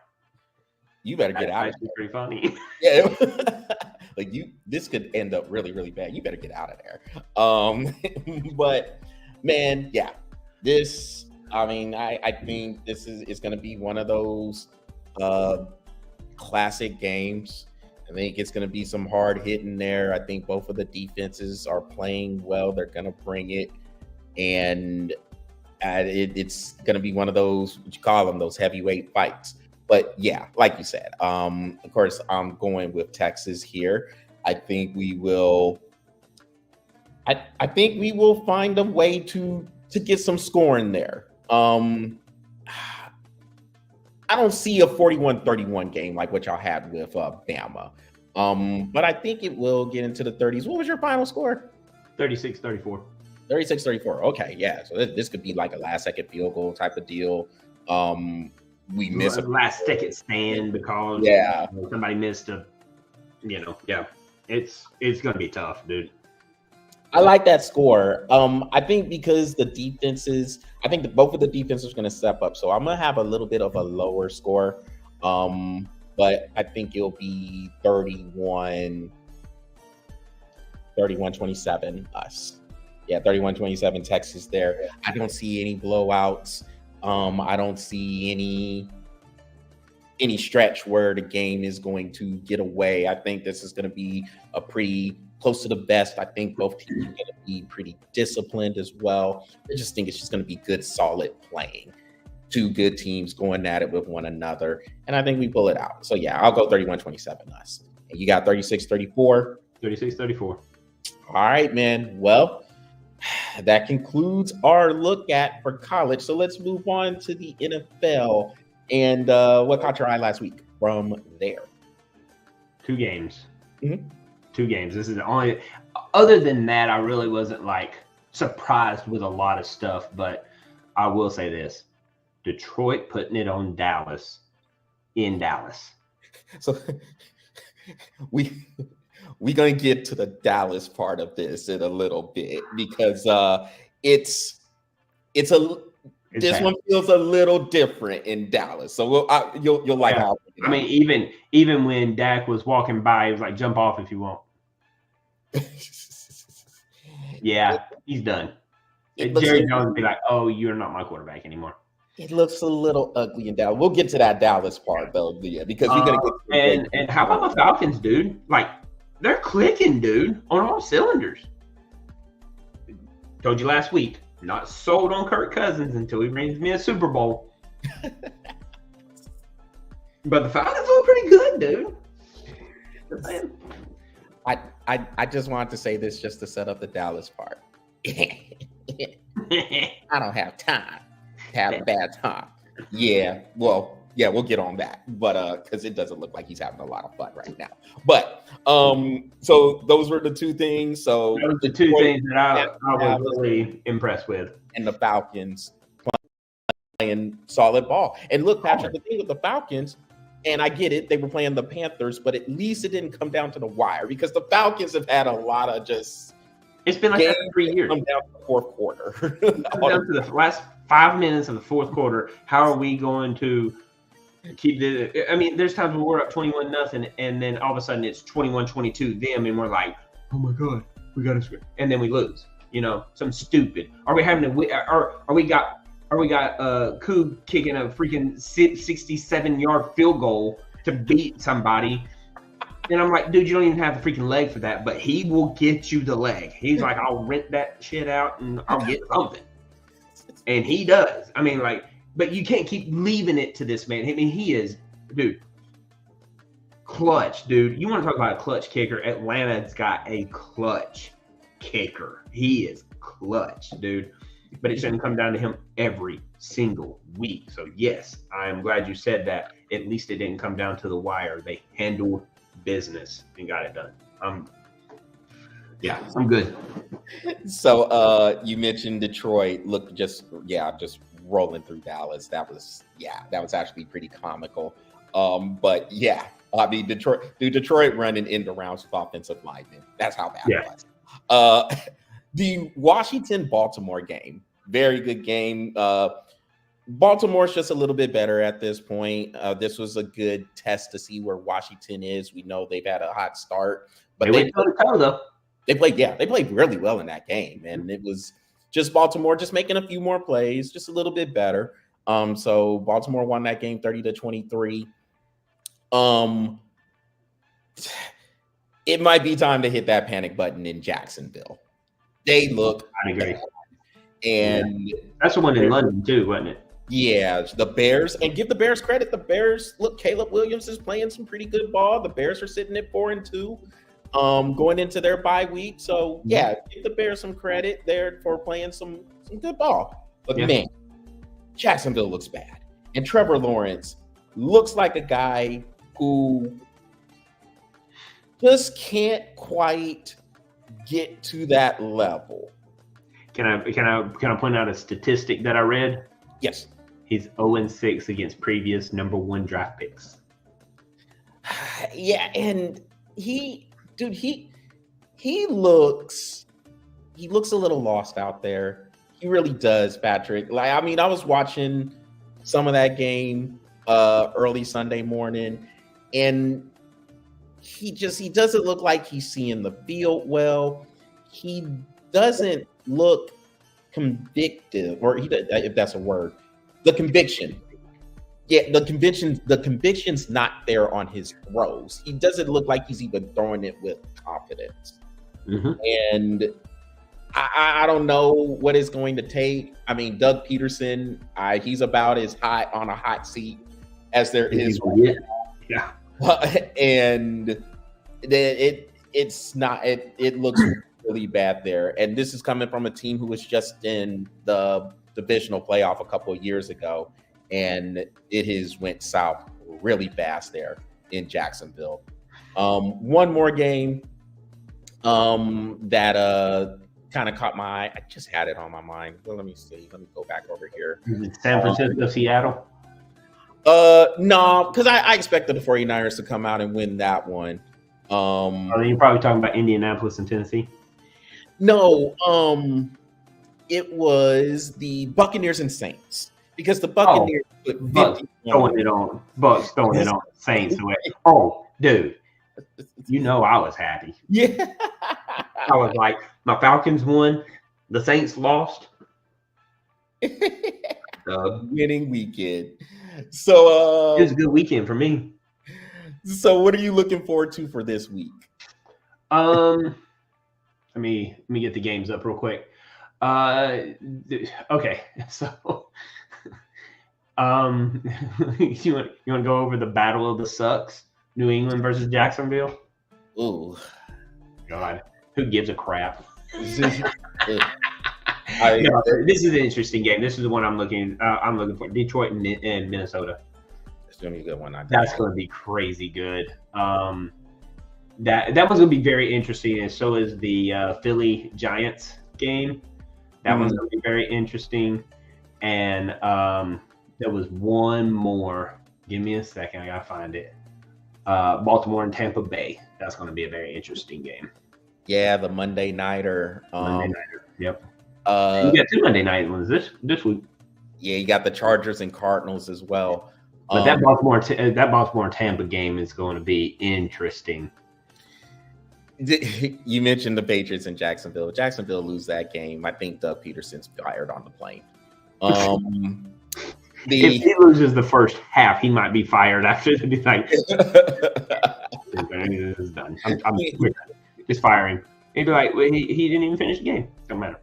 you better get out of here. Pretty funny. Yeah. Like this could end up really, really bad. You better get out of there. But man, yeah, this, I mean, I think this is going to be one of those classic games. I think it's going to be some hard hitting there. I think both of the defenses are playing well. They're going to bring it. And it's going to be one of those, what you call them, those heavyweight fights. But yeah, like you said, of course, I'm going with Texas here. I think we will. I think we will find a way to get some scoring there. I don't see a 41-31 game like what y'all had with Bama. But I think it will get into the 30s. What was your final score? 36-34. 36-34. Okay, yeah. So this could be like a last-second field goal type of deal. We missed a last second stand because somebody missed a, it's gonna be tough, dude. I like that score. I think because the defenses, I think that both of the defenses are going to step up. So I'm going to have a little bit of a lower score. But I think it'll be 31-27 us. Yeah, 31-27 Texas there. I don't see any blowouts. I don't see any stretch where the game is going to get away. I think this is going to be a pretty close to the best. I think both teams are going to be pretty disciplined as well. I just think it's just going to be good, solid playing. Two good teams going at it with one another. And I think we pull it out. So yeah, I'll go 31-27 us. And you got 36-34? 36-34. All right, man. Well, that concludes our look at for college. So let's move on to the NFL. And what caught your eye last week from there? 2 games. Mm-hmm. 2 games. This is the only. Other than that, I really wasn't like surprised with a lot of stuff. But I will say this: Detroit putting it on Dallas in Dallas. So we're gonna get to the Dallas part of this in a little bit because this one feels a little different in Dallas. So you'll like how. I mean, Even when Dak was walking by, he was like, "Jump off if you want." Yeah, he's done. Jerry Jones would be like, "Oh, you're not my quarterback anymore." It looks a little ugly in Dallas. We'll get to that Dallas part though, yeah, because we're gonna get. And how about the Falcons, dude? Like, they're clicking, dude, on all cylinders. Told you last week, not sold on Kirk Cousins until he brings me a Super Bowl. But the Falcons look pretty good, dude. I just wanted to say this just to set up the Dallas part. I don't have time to have a bad time. Yeah, well, yeah, we'll get on that. But because it doesn't look like he's having a lot of fun right now. But so those were the two things. So those are the two things that I was really impressed with. And the Falcons playing solid ball. And look, Patrick, the thing with the Falcons, and I get it, they were playing the Panthers, but at least it didn't come down to the wire because the Falcons have had a lot of just. It's been like that for 3 years. Come down to the fourth quarter. Down to the last 5 minutes of the fourth quarter. How are we going to keep the? I mean, there's times when we're up 21-0, and then all of a sudden it's 21-22 them, and we're like, oh my god, we got to score, and then we lose. You know, something stupid. Are we having to? Are we got Coog kicking a freaking 67-yard field goal to beat somebody? And I'm like, dude, you don't even have the freaking leg for that, but he will get you the leg. He's like, I'll rent that shit out and I'll get something. And he does. I mean, like, but you can't keep leaving it to this man. I mean, he is, dude, clutch, dude. You want to talk about a clutch kicker? Atlanta's got a clutch kicker. He is clutch, dude. But it shouldn't come down to him every single week. So, yes, I am glad you said that. At least it didn't come down to the wire. They handled business and got it done. I'm good. So you mentioned Detroit. Look, just rolling through Dallas. That was actually pretty comical. But yeah, I mean Detroit running into rounds with offensive linemen. That's how bad it was. The Washington-Baltimore game, very good game. Baltimore's just a little bit better at this point. This was a good test to see where Washington is. We know they've had a hot start, but they played really well in that game, and it was just Baltimore just making a few more plays, just a little bit better. So Baltimore won that game 30-23. It might be time to hit that panic button in Jacksonville. They look. I agree. And that's the one in London too, wasn't it? Yeah, the Bears, and give the Bears credit. The Bears, look, Caleb Williams is playing some pretty good ball. The Bears are sitting at 4-2, going into their bye week. So yeah, give the Bears some credit there for playing some good ball. But man, Jacksonville looks bad, and Trevor Lawrence looks like a guy who just can't quite get to that level. Can I point out a statistic that I read? Yes. He's 0-6 against previous number 1 draft picks. Yeah, and he looks a little lost out there. He really does, Patrick. Like, I mean, I was watching some of that game early Sunday morning, and he doesn't look like he's seeing the field well. He doesn't look convicted, or if that's a word. The conviction. Yeah, the conviction's not there on his throws. He doesn't look like he's even throwing it with confidence. Mm-hmm. And I don't know what it's going to take. I mean, Doug Peterson, he's about as high on a hot seat as there is. Yeah. And it's not. It looks really bad there. And this is coming from a team who was just in the divisional playoff a couple of years ago, and it has went south really fast there in Jacksonville. One more game that kind of caught my eye. I just had it on my mind. Well, let me see. Let me go back over here. San Francisco, Seattle? No, because I expected the 49ers to come out and win that one. You're probably talking about Indianapolis and Tennessee? No, it was the Buccaneers and Saints, because the Buccaneers Bucks throwing it on Saints away. Oh, dude, you know I was happy. Yeah. I was like, my Falcons won, the Saints lost. Winning weekend. So it was a good weekend for me. So what are you looking forward to for this week? Let me get the games up real quick. Okay, so you want to go over the battle of the sucks, New England versus Jacksonville? Ooh, God, who gives a crap? This is an interesting game. This is the one I'm looking for. Detroit and Minnesota. It's gonna be a good one. That's gonna be crazy good. That one's gonna be very interesting, and so is the Philly Giants game. That one's gonna be very interesting. And there was one more. Give me a second. I gotta find it. Baltimore and Tampa Bay. That's gonna be a very interesting game. Yeah, the Monday nighter. Yep. You got 2 Monday night ones this week. Yeah, you got the Chargers and Cardinals as well. But that Baltimore Tampa game is going to be interesting. You mentioned the Patriots and Jacksonville. If Jacksonville lose that game, I think Doug Peterson's fired on the plane. If he loses the first half, he might be fired after. To be like, this is done. I'm just firing. He'd be like, well, he didn't even finish the game. Don't matter.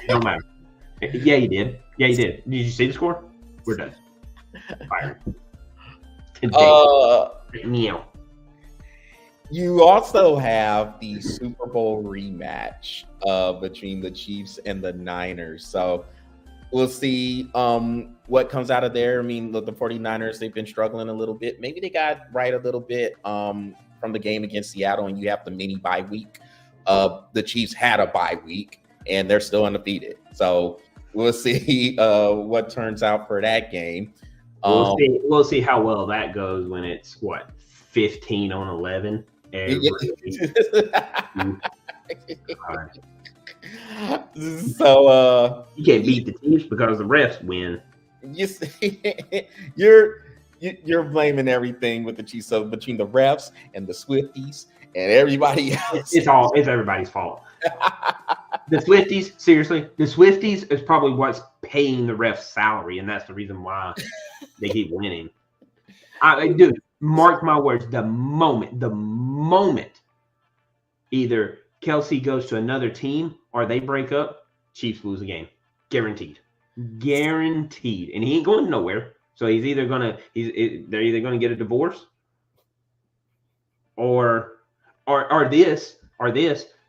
Don't matter. Yeah, he did. Did you see the score? We're done. Fire. Meow. You also have the Super Bowl rematch between the Chiefs and the Niners. So we'll see what comes out of there. I mean, look, the 49ers, they've been struggling a little bit. Maybe they got right a little bit from the game against Seattle, and you have the mini bye week. The Chiefs had a bye week, and they're still undefeated. So we'll see what turns out for that game. We'll see how well that goes when it's 15-11. So you can't beat the Chiefs because the refs win. You see, you're blaming everything with the Chiefs. So between the refs and the Swifties and everybody else, it's everybody's fault. The Swifties, seriously, the Swifties is probably what's paying the refs' salary, and that's the reason why they keep winning. Dude, mark my words, the moment either Kelsey goes to another team or they break up, Chiefs lose a game. Guaranteed. And he ain't going nowhere. So they're either gonna get a divorce or this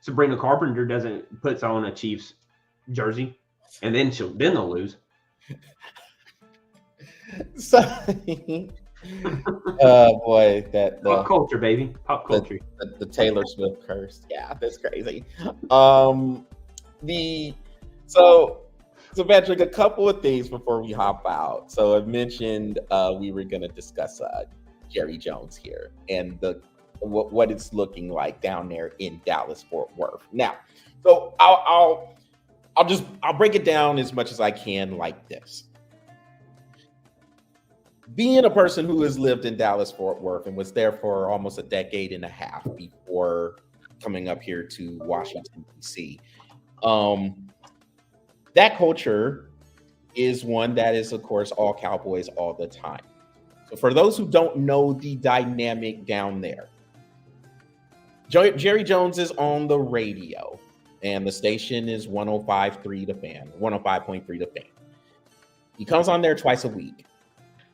Sabrina Carpenter puts on a Chiefs jersey, and then they'll lose. So, boy, that pop culture, baby, pop culture. The Taylor Swift curse, yeah, that's crazy. So Patrick, a couple of things before we hop out. So I mentioned we were going to discuss Jerry Jones here and what it's looking like down there in Dallas-Fort Worth. Now, so I'll break it down as much as I can like this. Being a person who has lived in Dallas-Fort Worth and was there for almost a decade and a half before coming up here to Washington, D.C., that culture is one that is, of course, all Cowboys all the time. So for those who don't know the dynamic down there, Jerry Jones is on the radio, and the station is 105.3 The Fan, 105.3 The Fan. He comes on there twice a week.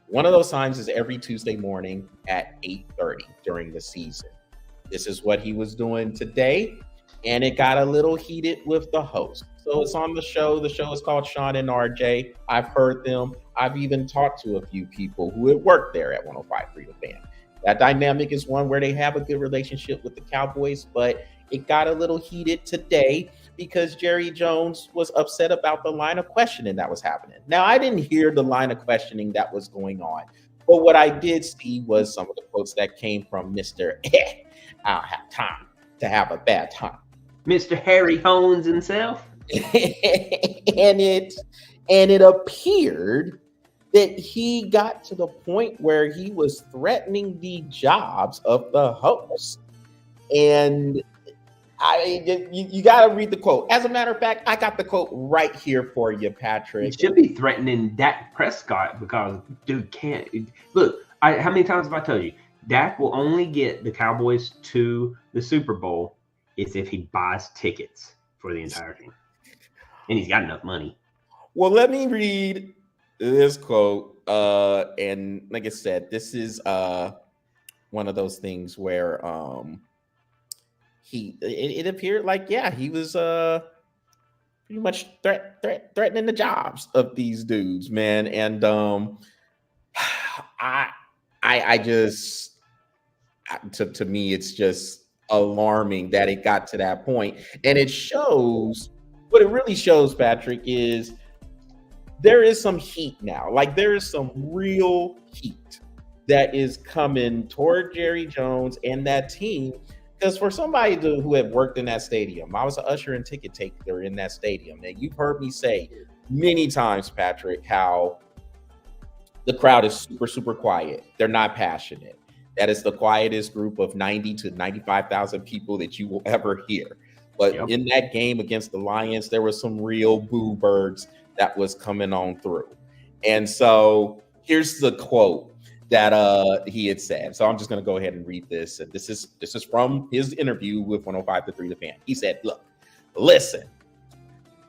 One of those times is every Tuesday morning at 8:30 during the season. This is what he was doing today, and it got a little heated with the host. So it's on the show. The show is called Sean and RJ. I've heard them. I've even talked to a few people who had worked there at 105.3 The Fan. That dynamic is one where they have a good relationship with the Cowboys, but it got a little heated today because Jerry Jones was upset about the line of questioning that was happening. Now, I didn't hear the line of questioning that was going on, but what I did see was some of the quotes that came from Mr. I don't have time to have a bad time. Mr. Harry Hones himself. and it appeared that he got to the point where he was threatening the jobs of the hosts. And you got to read the quote. As a matter of fact, I got the quote right here for you, Patrick. He should be threatening Dak Prescott because dude can't look. How many times have I told you Dak will only get the Cowboys to the Super Bowl is if he buys tickets for the entire team, and he's got enough money. Well, let me read this quote. And like I said, this is one of those things where it appeared like, yeah, he was pretty much threatening the jobs of these dudes, man. And I just, to me, it's just alarming that it got to that point. And it shows, what it really shows, Patrick, is there is some heat now. Like, there is some real heat that is coming toward Jerry Jones and that team. Because for somebody who had worked in that stadium, I was an usher and ticket taker in that stadium. And you've heard me say many times, Patrick, how the crowd is super, super quiet. They're not passionate. That is the quietest group of 90 to 95,000 people that you will ever hear. But in that game against the Lions, there were some real boo birds that was coming on through. And so here's the quote that he had said. So I'm just going to go ahead and read this. And this is from his interview with 105.3 The Fan. He said, look, listen,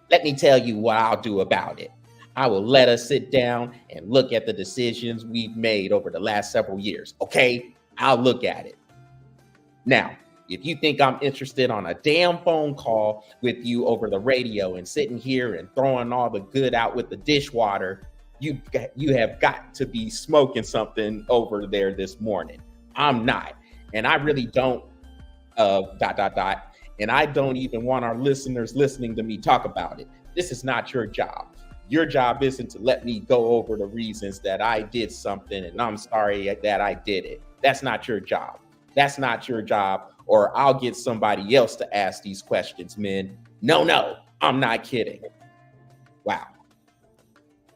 let me tell you what I'll do about it. I will let us sit down and look at the decisions we've made over the last several years. Okay, I'll look at it. Now, if you think I'm interested on a damn phone call with you over the radio and sitting here and throwing all the good out with the dishwater, you have got to be smoking something over there this morning. I'm not. And I really don't, and I don't even want our listeners listening to me talk about it. This is not your job. Your job isn't to let me go over the reasons that I did something and I'm sorry that I did it. That's not your job. That's not your job. Or I'll get somebody else to ask these questions, man. No, I'm not kidding. Wow.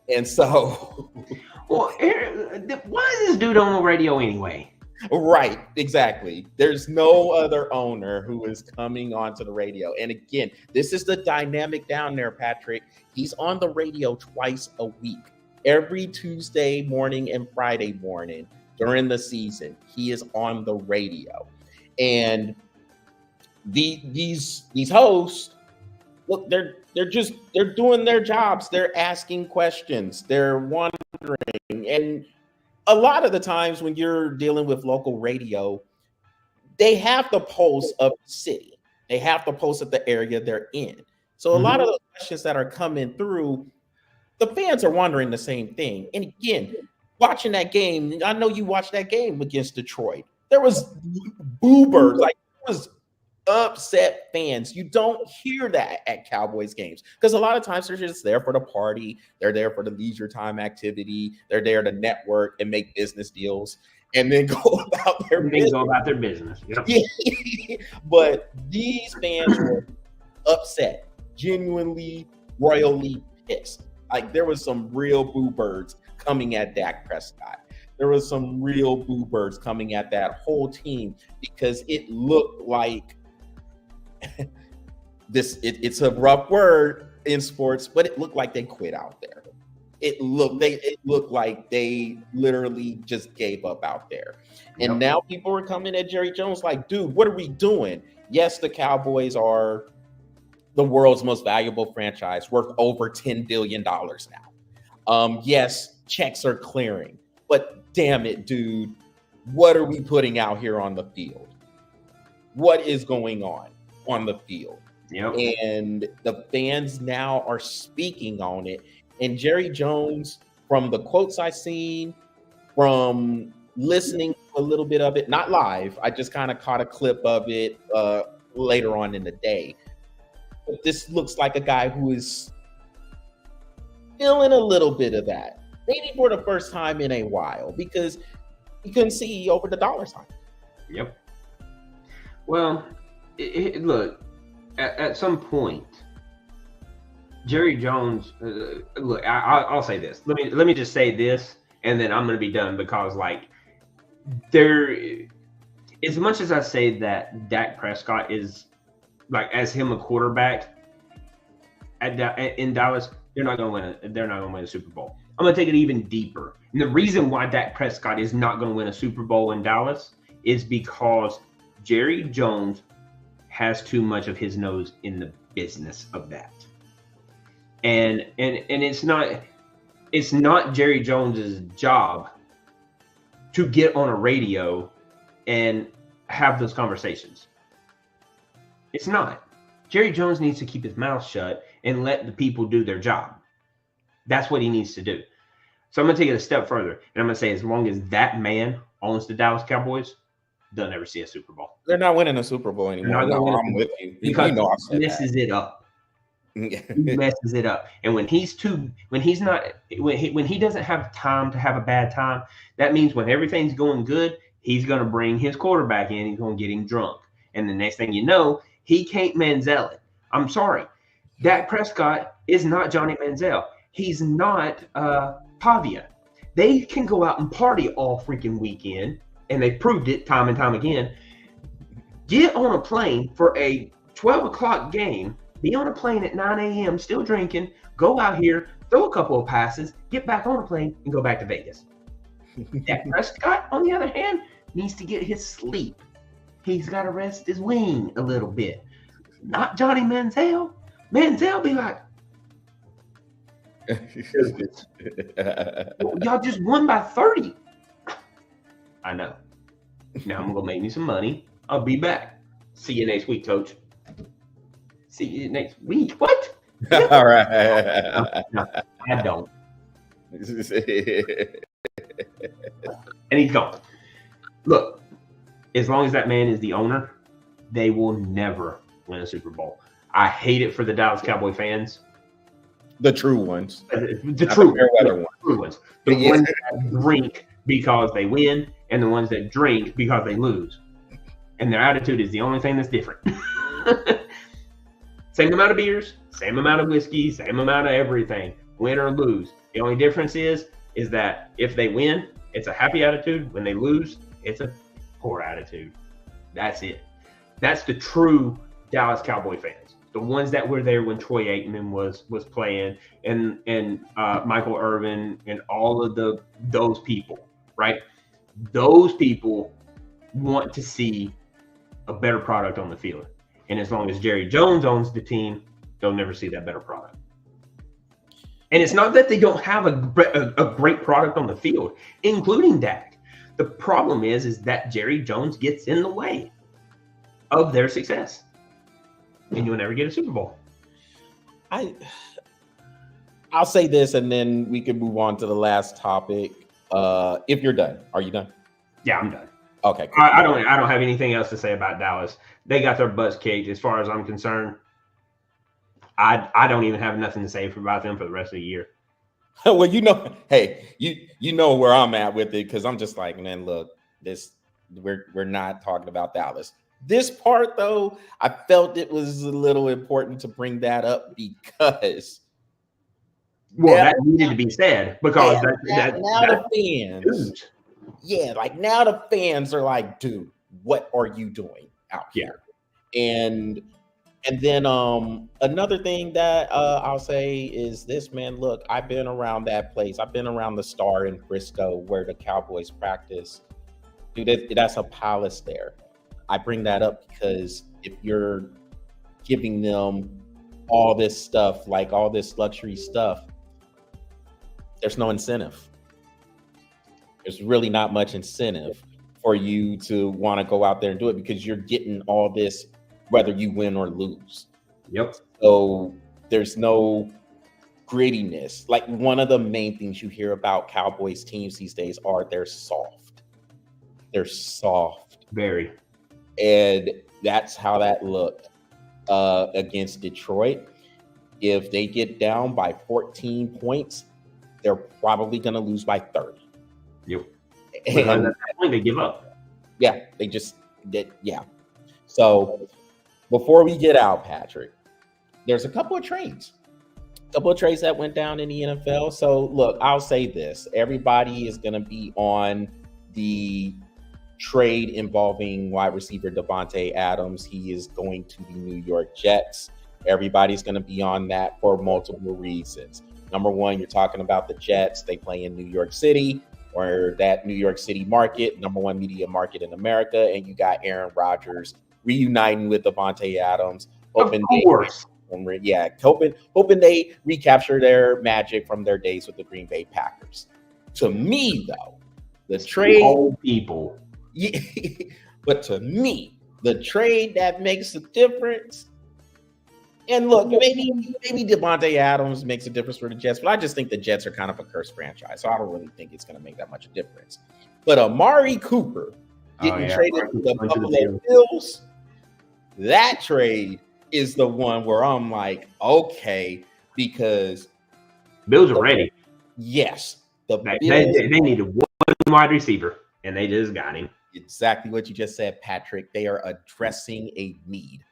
And so, well, why is this dude on the radio anyway? Right, exactly. There's no other owner who is coming onto the radio. And again, this is the dynamic down there, Patrick. He's on the radio twice a week, every Tuesday morning and Friday morning during the season. He is on the radio. And these hosts, look, they're doing their jobs. They're asking questions. They're wondering. And a lot of the times when you're dealing with local radio, they have the pulse of the city. They have the pulse of the area they're in. So a lot of the questions that are coming through, the fans are wondering the same thing. And again, watching that game, I know you watched that game against Detroit. There was boo-birds, like there was upset fans. You don't hear that at Cowboys games because a lot of times they're just there for the party. They're there for the leisure time activity. They're there to network and make business deals and then go about their business. Yep. But these fans were upset, genuinely, royally pissed. Like there was some real boo birds coming at Dak Prescott. There was some real boo birds coming at that whole team because it looked like it's a rough word in sports, but it looked like they quit out there. It looked like they literally just gave up out there. And now people are coming at Jerry Jones like, dude, what are we doing? Yes, the Cowboys are the world's most valuable franchise, worth over $10 billion now. Yes, checks are clearing, but damn it, dude, what are we putting out here on the field? What is going on the field? And the fans now are speaking on it. And Jerry Jones, from the quotes I've seen, from listening a little bit of it, not live, I just kind of caught a clip of it later on in the day. But this looks like a guy who is feeling a little bit of that, maybe for the first time in a while, because he couldn't see over the dollar sign. Yep. Well, look, at some point, Jerry Jones. Look, I'll say this. Let me just say this, and then I'm going to be done because like there, as much as I say that Dak Prescott is like as him a quarterback in Dallas, they're not going to win. They're not going to win a Super Bowl. I'm going to take it even deeper. And the reason why Dak Prescott is not going to win a Super Bowl in Dallas is because Jerry Jones has too much of his nose in the business of that. And it's not Jerry Jones's job to get on a radio and have those conversations. It's not. Jerry Jones needs to keep his mouth shut and let the people do their job. That's what he needs to do. So I'm going to take it a step further, and I'm going to say as long as that man owns the Dallas Cowboys, they'll never see a Super Bowl. They're not winning a Super Bowl anymore. No, I'm with you. Because he messes it up. He messes it up. And when he doesn't have time to have a bad time, that means when everything's going good, he's going to bring his quarterback in. He's going to get him drunk. And the next thing you know, he can't Manziel it. I'm sorry. Dak Prescott is not Johnny Manziel. He's not Pavia. They can go out and party all freaking weekend, and they proved it time and time again. Get on a plane for a 12 o'clock game, be on a plane at 9 a.m. still drinking, go out here, throw a couple of passes, get back on a plane, and go back to Vegas. Dak Prescott, on the other hand, needs to get his sleep. He's got to rest his wing a little bit. Not Johnny Manziel. Manziel be like, y'all just won by 30. I know. Now I'm going to make me some money. I'll be back. See you next week, coach. See you next week. What? All right. No, I don't. And he's gone. Look, as long as that man is the owner, they will never win a Super Bowl. I hate it for the Dallas Cowboy fans. The true ones. The true ones. The ones that drink because they win and the ones that drink because they lose. And their attitude is the only thing that's different. Same amount of beers, same amount of whiskey, same amount of everything. Win or lose. The only difference is that if they win, it's a happy attitude. When they lose, it's a poor attitude. That's it. That's the true Dallas Cowboy fans. The ones that were there when Troy Aikman was playing and Michael Irvin and all of those people, right? Those people want to see a better product on the field. And as long as Jerry Jones owns the team, they'll never see that better product. And it's not that they don't have a great product on the field, including Dak. The problem is that Jerry Jones gets in the way of their success. And you'll never get a Super Bowl. I'll say this, and then we can move on to the last topic. If you're done, are you done? Yeah, I'm done. Okay. Cool. I don't have anything else to say about Dallas. They got their butts kicked. As far as I'm concerned, I don't even have nothing to say about them for the rest of the year. Well, hey, you know where I'm at with it, because I'm just like, man, look, we're not talking about Dallas. This part, though, I felt it was a little important to bring that up because that needed to be said because the fans, now the fans are like, dude, what are you doing out here? And then another thing that I'll say is this, man. Look, I've been around that place. I've been around the Star in Frisco where the Cowboys practice. Dude, that's a palace there. I bring that up because if you're giving them all this stuff, like all this luxury stuff, there's no incentive. There's really not much incentive for you to want to go out there and do it because you're getting all this, whether you win or lose. Yep. So there's no grittiness. Like one of the main things you hear about Cowboys teams these days are they're soft. They're soft. Very. And that's how that looked against Detroit. If they get down by 14 points, they're probably going to lose by 30. Yep. And at that point, they give up. Yeah, they just did. Yeah. So before we get out, Patrick, there's a couple of trades Couple of trades that went down in the NFL. So look, I'll say this: everybody is going to be on the trade involving wide receiver Devontae Adams. He is going to the New York Jets. Everybody's going to be on that for multiple reasons. Number one, you're talking about the Jets. They play in New York City, or that New York City market, number one media market in America, and you got Aaron Rodgers reuniting with Devontae Adams. Hoping they recapture their magic from their days with the Green Bay Packers. To me, though, the trade old people. Yeah, but to me, the trade that makes a difference. And look, maybe Devontae Adams makes a difference for the Jets, but I just think the Jets are kind of a cursed franchise, so I don't really think it's going to make that much of a difference. But Amari Cooper getting traded to the Buffalo Bills, that trade is the one where I'm like, okay, because Bills are ready. Yes, they needed one wide receiver, and they just got him. Exactly what you just said, Patrick. They are addressing a need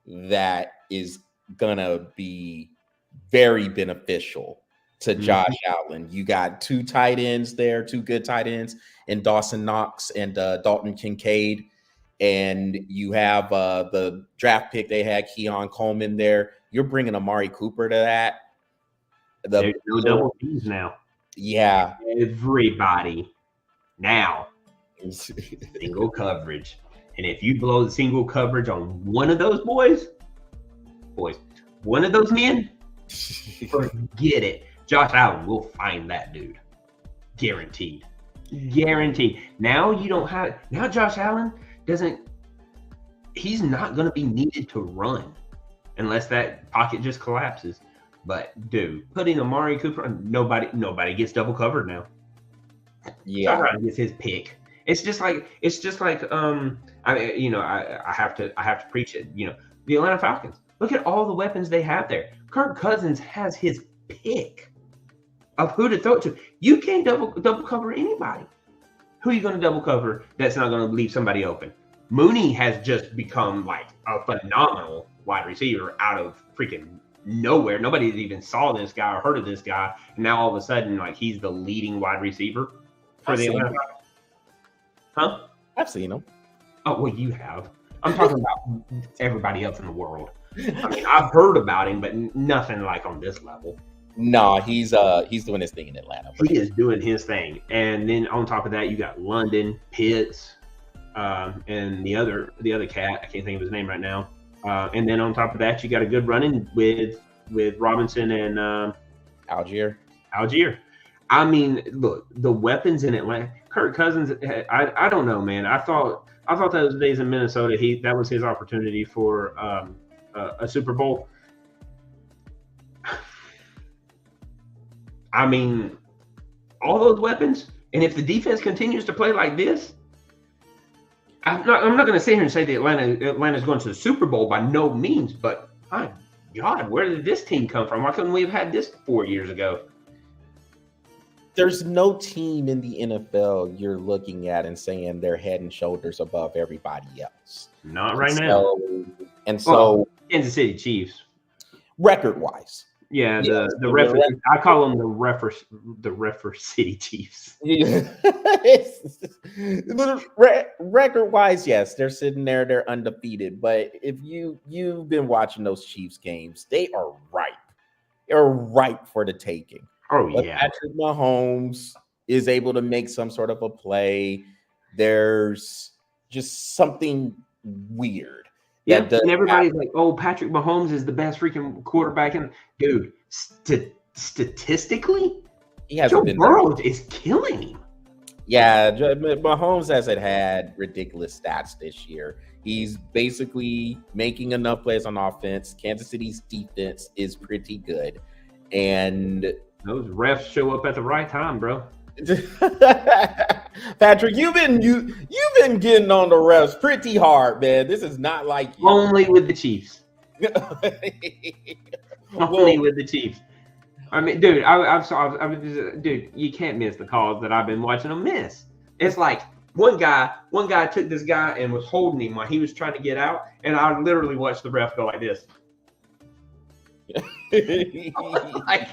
that is gonna be very beneficial to Josh Allen. You got two tight ends there, two good tight ends, and Dawson Knox and Dalton Kincaid. And you have the draft pick they had, Keon Coleman there. You're bringing Amari Cooper to that. There's no double teams now. Yeah. Everybody now. Single coverage. And if you blow the single coverage on one of those boys, one of those men, forget it. Josh Allen will find that dude. Guaranteed. Now Josh Allen he's not going to be needed to run unless that pocket just collapses. But dude, putting Amari Cooper on, nobody gets double covered now. Yeah. Josh Allen gets his pick. It's just like I have to preach it. The Atlanta Falcons. Look at all the weapons they have there. Kirk Cousins has his pick of who to throw it to. You can't double cover anybody. Who are you going to double cover that's not going to leave somebody open? Mooney has just become like a phenomenal wide receiver out of freaking nowhere. Nobody even saw this guy or heard of this guy. And now all of a sudden, like, he's the leading wide receiver for the Atlanta Falcons. Huh? I've seen him. Oh, well, you have. I'm talking about everybody else in the world. I mean, I've heard about him, but nothing like on this level. No, he's doing his thing in Atlanta. He is doing his thing. And then on top of that, you got London, Pitts, and the other cat. I can't think of his name right now. And then on top of that, you got a good run-in with Robinson and Algier. I mean, look, the weapons in Atlanta. Kirk Cousins, I don't know, man. I thought those days in Minnesota, that was his opportunity for a Super Bowl. I mean, all those weapons, and if the defense continues to play like this, I'm not going to sit here and say that Atlanta's going to the Super Bowl by no means. But my God, where did this team come from? Why couldn't we have had this 4 years ago? There's no team in the NFL you're looking at and saying they're head and shoulders above everybody else. Not right now. So Kansas City Chiefs, record-wise. Yeah, the refer. I call them the refer City Chiefs. Record-wise, yes, they're sitting there, they're undefeated. But if you've been watching those Chiefs games, they are ripe. They're ripe for the taking. Oh, but yeah. Patrick Mahomes is able to make some sort of a play. There's just something weird. Yeah, and everybody's like, "Oh, Patrick Mahomes is the best freaking quarterback." And dude, statistically, Joe Burrow is killing him. Yeah, Mahomes hasn't had ridiculous stats this year. He's basically making enough plays on offense. Kansas City's defense is pretty good, and those refs show up at the right time, bro. Patrick, you've been getting on the refs pretty hard, man. This is not like you. Only with the Chiefs. Only with the Chiefs. I mean, dude, dude, you can't miss the calls that I've been watching them miss. It's like one guy took this guy and was holding him while he was trying to get out, and I literally watched the ref go like this. Like,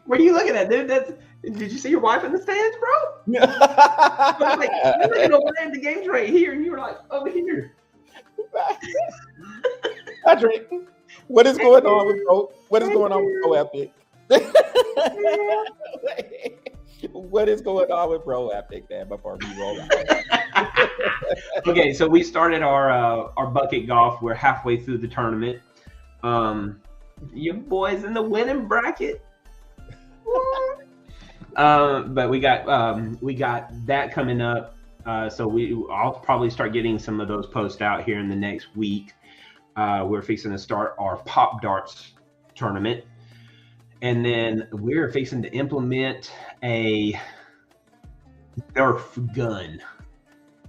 what are you looking at, dude? Did you see your wife in the stands, bro? I was like, you're looking over there, the game's right here, and you were like, over here. Patrick, what is going on with Pro? What is going on with Pro Epic? What is going on with Pro Epic, man? Before we roll out. Okay, so we started our bucket golf. We're halfway through the tournament. Your boys in the winning bracket. But we got that coming up. So I'll probably start getting some of those posts out here in the next week. We're fixing to start our Pop Darts tournament. And then we're fixing to implement a Nerf gun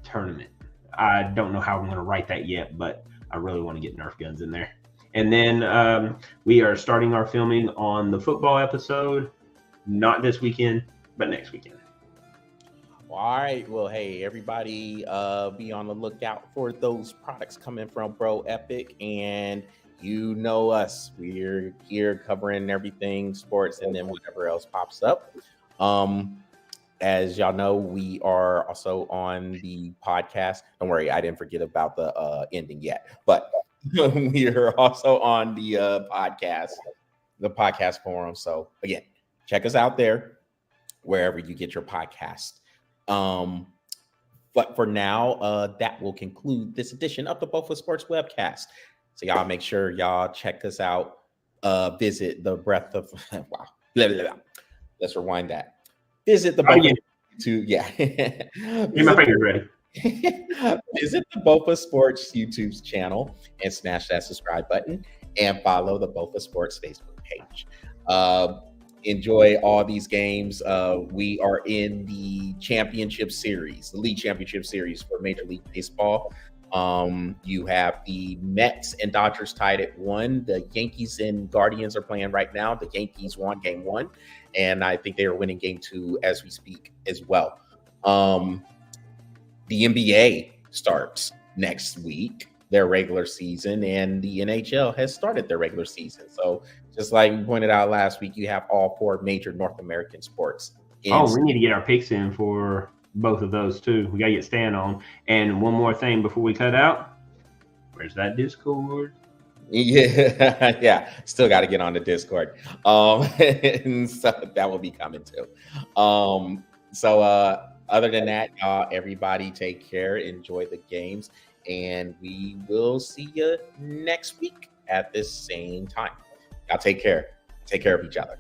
tournament. I don't know how I'm going to write that yet, but I really want to get Nerf guns in there. And then we are starting our filming on the football episode, not this weekend, but next weekend. All right. Well, hey, everybody, be on the lookout for those products coming from Pro Epic. And you know us. We're here covering everything sports and then whatever else pops up. As y'all know, we are also on the podcast. Don't worry, I didn't forget about the ending yet. But we are also on the podcast forum. So again, check us out there wherever you get your podcast. But for now, that will conclude this edition of the BOFA Sports Webcast. So y'all make sure y'all check us out. Visit the Breath of wow. Blah, blah, blah. Let's rewind that. Visit the BOFA Get my fingers ready. Visit the BOFA Sports YouTube channel and smash that subscribe button and follow the BOFA Sports Facebook page. Enjoy all these games. We are in the championship series, the league championship series for Major League Baseball. You have the Mets and Dodgers tied at 1. The Yankees and Guardians are playing right now. The Yankees won game 1, and I think they are winning game 2 as we speak as well. The NBA starts next week, their regular season, and the NHL has started their regular season. So just like we pointed out last week, you have all 4 major North American sports. We need to get our picks in for both of those too. We got to get Stan on. And one more thing before we cut out. Where's that Discord? Yeah. Still got to get on the Discord. And so that will be coming too. Other than that, y'all, everybody take care, enjoy the games, and we will see you next week at this same time. Y'all take care. Take care of each other.